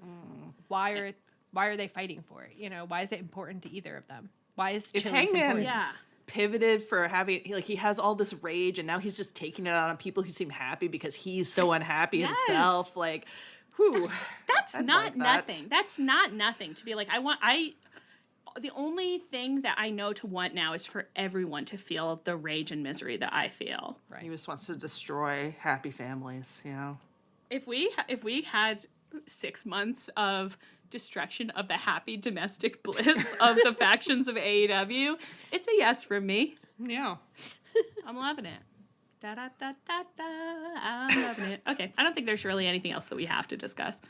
why are they fighting for it? You know, why is it important to either of them? Why is if Chili's Hangman important? pivoted for having he has all this rage and now he's just taking it out on people who seem happy because he's so unhappy himself, like whew, that's I'd not like that. nothing. That's not nothing to be like the only thing that I know to want now is for everyone to feel the rage and misery that I feel. Right. He just wants to destroy happy families, you know. If we had 6 months of destruction of the happy domestic bliss of the factions of AEW, it's a yes from me. Yeah. I'm loving it. Da da da da da. I'm loving it. Okay, I don't think there's really anything else that we have to discuss.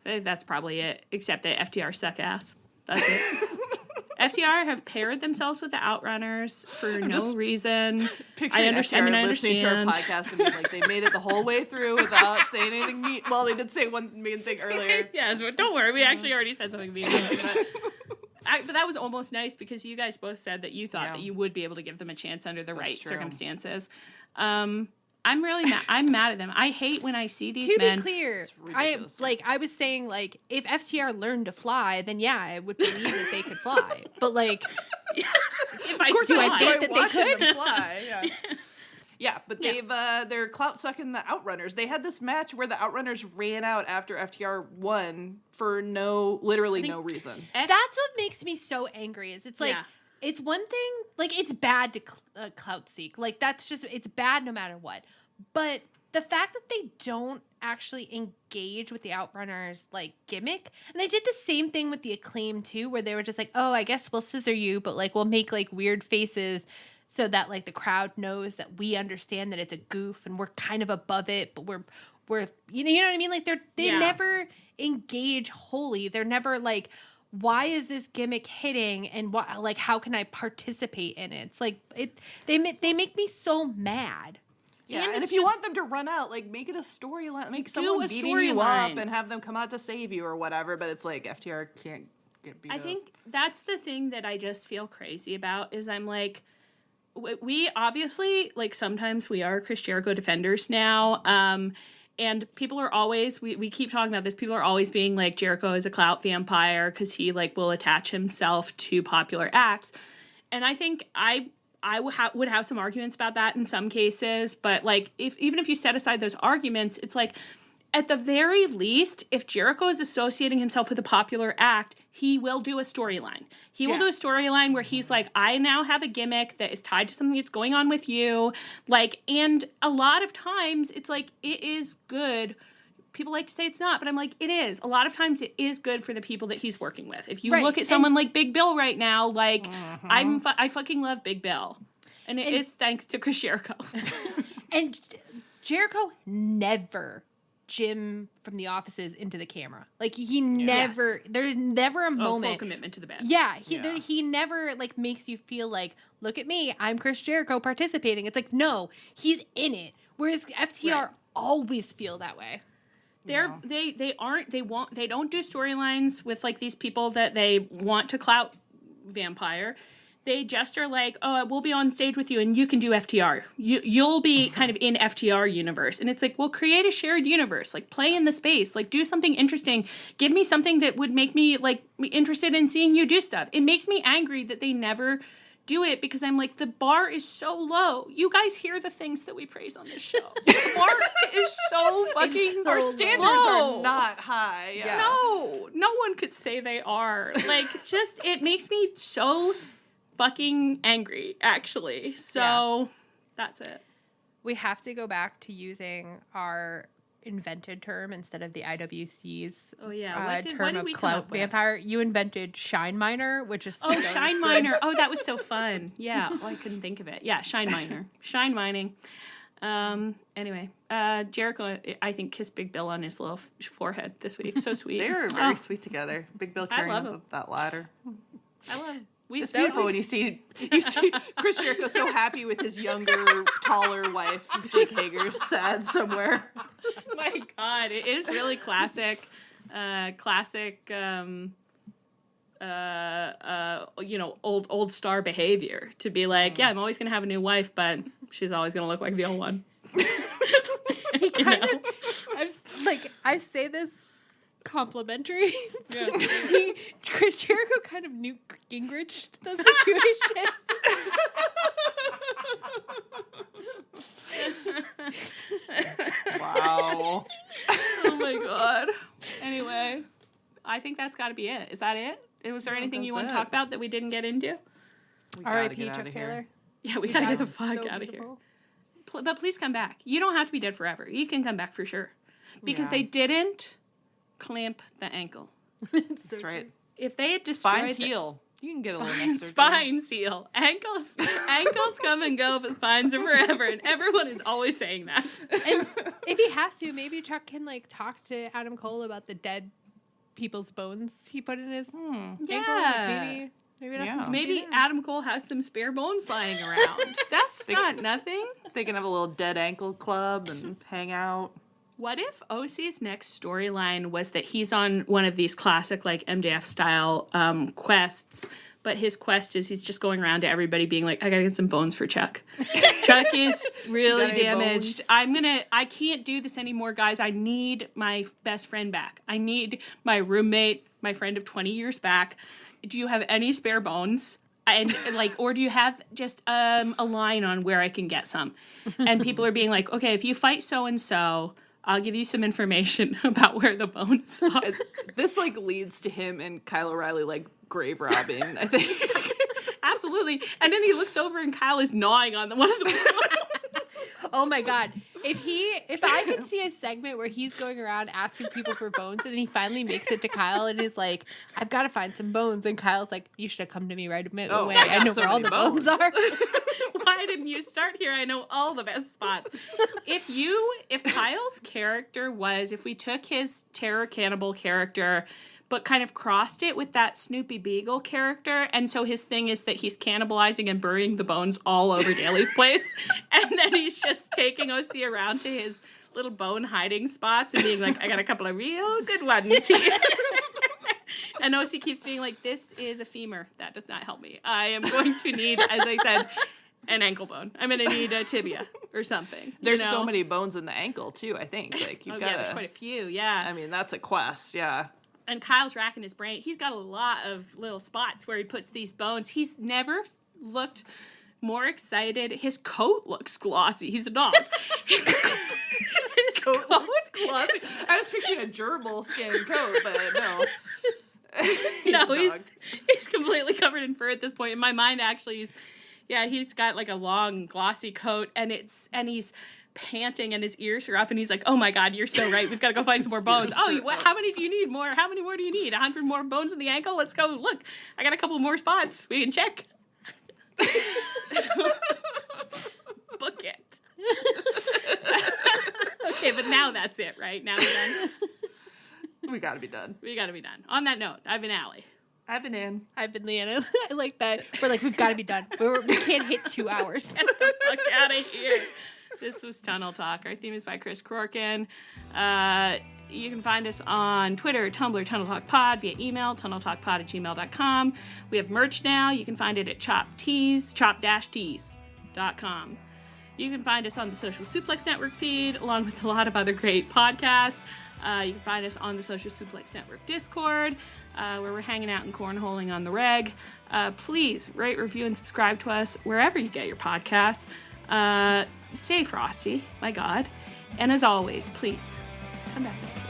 I think that's probably it, except that FTR suck ass. That's it. FTR have paired themselves with the Outrunners for no reason. I understand. Listening to our podcast and being like, they made it the whole way through without saying anything mean. Well, they did say one mean thing earlier. Yeah, don't worry. We actually already said something mean. But that was almost nice because you guys both said that you thought that you would be able to give them a chance under the right circumstances. I'm really mad. I'm mad at them. I hate when I see these men. To be clear, I was saying, like, if FTR learned to fly, then yeah, I would believe that they could fly. But like, of course, I think that they could them fly. Yeah. Yeah, but they're clout sucking the Outrunners. They had this match where the Outrunners ran out after FTR won for literally no reason. That's what makes me so angry. Is it's like. Yeah. It's one thing, like, it's bad to clout seek. Like, it's bad no matter what. But the fact that they don't actually engage with the Outrunners, like, gimmick, and they did the same thing with the Acclaim, too, where they were just like, oh, I guess we'll scissor you, but, like, we'll make, like, weird faces so that, like, the crowd knows that we understand that it's a goof and we're kind of above it, but we're you know what I mean? Like, they never engage wholly. They're never, like... Why is this gimmick hitting, and what? Like, how can I participate in it? It's like they make me so mad. Yeah, and if you want them to run out, like, make it a storyline, make someone beating you up, and have them come out to save you or whatever. But it's like FTR can't get beat up. I think that's the thing that I just feel crazy about. Is I'm like, we obviously, like, sometimes we are Chris Jericho defenders now. And people are always, we keep talking about this, people are always being like, Jericho is a clout vampire because he, like, will attach himself to popular acts. And I think I would have some arguments about that in some cases. But, like, even if you set aside those arguments, it's like, at the very least, if Jericho is associating himself with a popular act, he will do a storyline. He will do a storyline where he's like, I now have a gimmick that is tied to something that's going on with you. Like, and a lot of times it's like, it is good. People like to say it's not, but I'm like, it is. A lot of times it is good for the people that he's working with. If you look at someone like Big Bill right now, like, I fucking love Big Bill. And it is thanks to Chris Jericho. And Jericho never... Jim from the offices into the camera. Like, he never, there's never a moment. Full commitment to the band. Yeah, he never, like, makes you feel like, look at me, I'm Chris Jericho participating. It's like, no, he's in it. Whereas FTR always feel that way. They don't do storylines with, like, these people that they want to clout vampire. they just are like, oh, we'll be on stage with you and you can do FTR. You'll be kind of in FTR universe. And it's like, well, create a shared universe. Like, play in the space. Like, do something interesting. Give me something that would make me, like, interested in seeing you do stuff. It makes me angry that they never do it because I'm like, the bar is so low. You guys hear the things that we praise on this show. The bar is so fucking Our standards low. are not high. Yeah. No one could say they are. Like, just, it makes me so fucking angry, actually. So that's it. We have to go back to using our invented term instead of the IWC's term of clout vampire. You invented shine miner, which is shine miner. Oh, that was so fun. Yeah. Oh, I couldn't think of it. Yeah, shine miner. Shine mining. Anyway, Jericho, I think, kissed Big Bill on his little forehead this week. So sweet. They were very sweet together. Big Bill carrying up that ladder. I love him. It's beautiful when you see Chris Jericho so happy with his younger, taller wife, Jake Hager, sad somewhere. My God, it is really classic, old star behavior to be like, yeah, I'm always gonna have a new wife, but she's always gonna look like the old one. He kind of, I say this complimentary. Yeah. Chris Jericho kind of Newt Gingrich the situation. Wow. Oh my God. Anyway, I think that's got to be it. Is that it? Was there anything you want to talk about that we didn't get into? R.I.P. Chuck Taylor. Yeah, we gotta get the fuck out of here. But please come back. You don't have to be dead forever. You can come back for sure. Because they didn't clamp the ankle. That's right. If they had destroyed spines heal. You can get a little neck surgery. Spines heal. Ankles come and go, but spines are forever. And everyone is always saying that. And if he has to, maybe Chuck can talk to Adam Cole about the dead people's bones he put in his ankle. Yeah. Maybe Adam Cole has some spare bones lying around. That's not nothing. They can have a little dead ankle club and hang out. What if OC's next storyline was that he's on one of these classic, MJF style quests, but his quest is he's just going around to everybody being like, I gotta get some bones for Chuck. Chuck is really damaged. I can't do this anymore, guys. I need my best friend back. I need my roommate, my friend of 20 years back. Do you have any spare bones? And or do you have just a line on where I can get some? And people are being like, okay, if you fight so-and-so, I'll give you some information about where the bones are. This leads to him and Kyle O'Reilly grave robbing, I think. Absolutely. And then he looks over and Kyle is gnawing on one of the bones. Oh my God. If I could see a segment where he's going around asking people for bones and he finally makes it to Kyle and is like, I've got to find some bones. And Kyle's like, you should have come to me right away. I know where all the bones are. Why didn't you start here? I know all the best spots. If Kyle's character was, if we took his terror cannibal character, but kind of crossed it with that Snoopy Beagle character, and so his thing is that he's cannibalizing and burying the bones all over Daly's place, and then he's just taking OC around to his little bone hiding spots and being like, I got a couple of real good ones here. And OC keeps being like, this is a femur. That does not help me. I am going to need, as I said, an ankle bone. I'm going to need a tibia or something. There's so many bones in the ankle, too, I think. Yeah, there's quite a few, yeah. I mean, that's a quest, yeah. And Kyle's racking his brain. He's got a lot of little spots where he puts these bones. He's never looked more excited. His coat looks glossy. He's a dog. His coat looks glossy. I was picturing a gerbil skin coat, but no. He's completely covered in fur at this point. In my mind, actually, he's got a long, glossy coat, and he's panting, and his ears are up, and he's like, oh my God, you're so right. We've got to go find some more bones. How many do you need more? How many more do you need? 100 more bones in the ankle? Let's go. Look, I got a couple more spots. We can check. Book it. Okay, but now that's it, right? Now we're done. We gotta be done. On that note, I've been Allie. I've been in. I've been Leanna. I like that. We're like, we've got to be done. We can't hit 2 hours. Get the fuck out of here. This was Tunnel Talk. Our theme is by Chris Corkin. You can find us on Twitter, Tumblr, Tunnel Talk Pod, via email, tunneltalkpod@gmail.com. We have merch now. You can find it at chop-tees.com. You can find us on the Social Suplex Network feed, along with a lot of other great podcasts. You can find us on the Social Suplex Network Discord, where we're hanging out and cornholing on the reg. Please rate, review, and subscribe to us wherever you get your podcasts. Stay frosty, my God. And as always, please come back next week.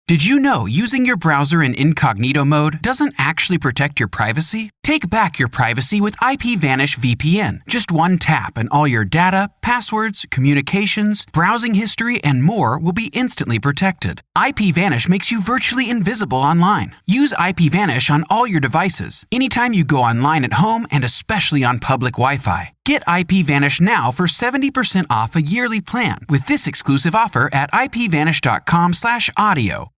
Did you know using your browser in incognito mode doesn't actually protect your privacy? Take back your privacy with IPVanish VPN. Just one tap and all your data, passwords, communications, browsing history, and more will be instantly protected. IPVanish makes you virtually invisible online. Use IPVanish on all your devices, anytime you go online at home and especially on public Wi-Fi. Get IPVanish now for 70% off a yearly plan with this exclusive offer at ipvanish.com/audio.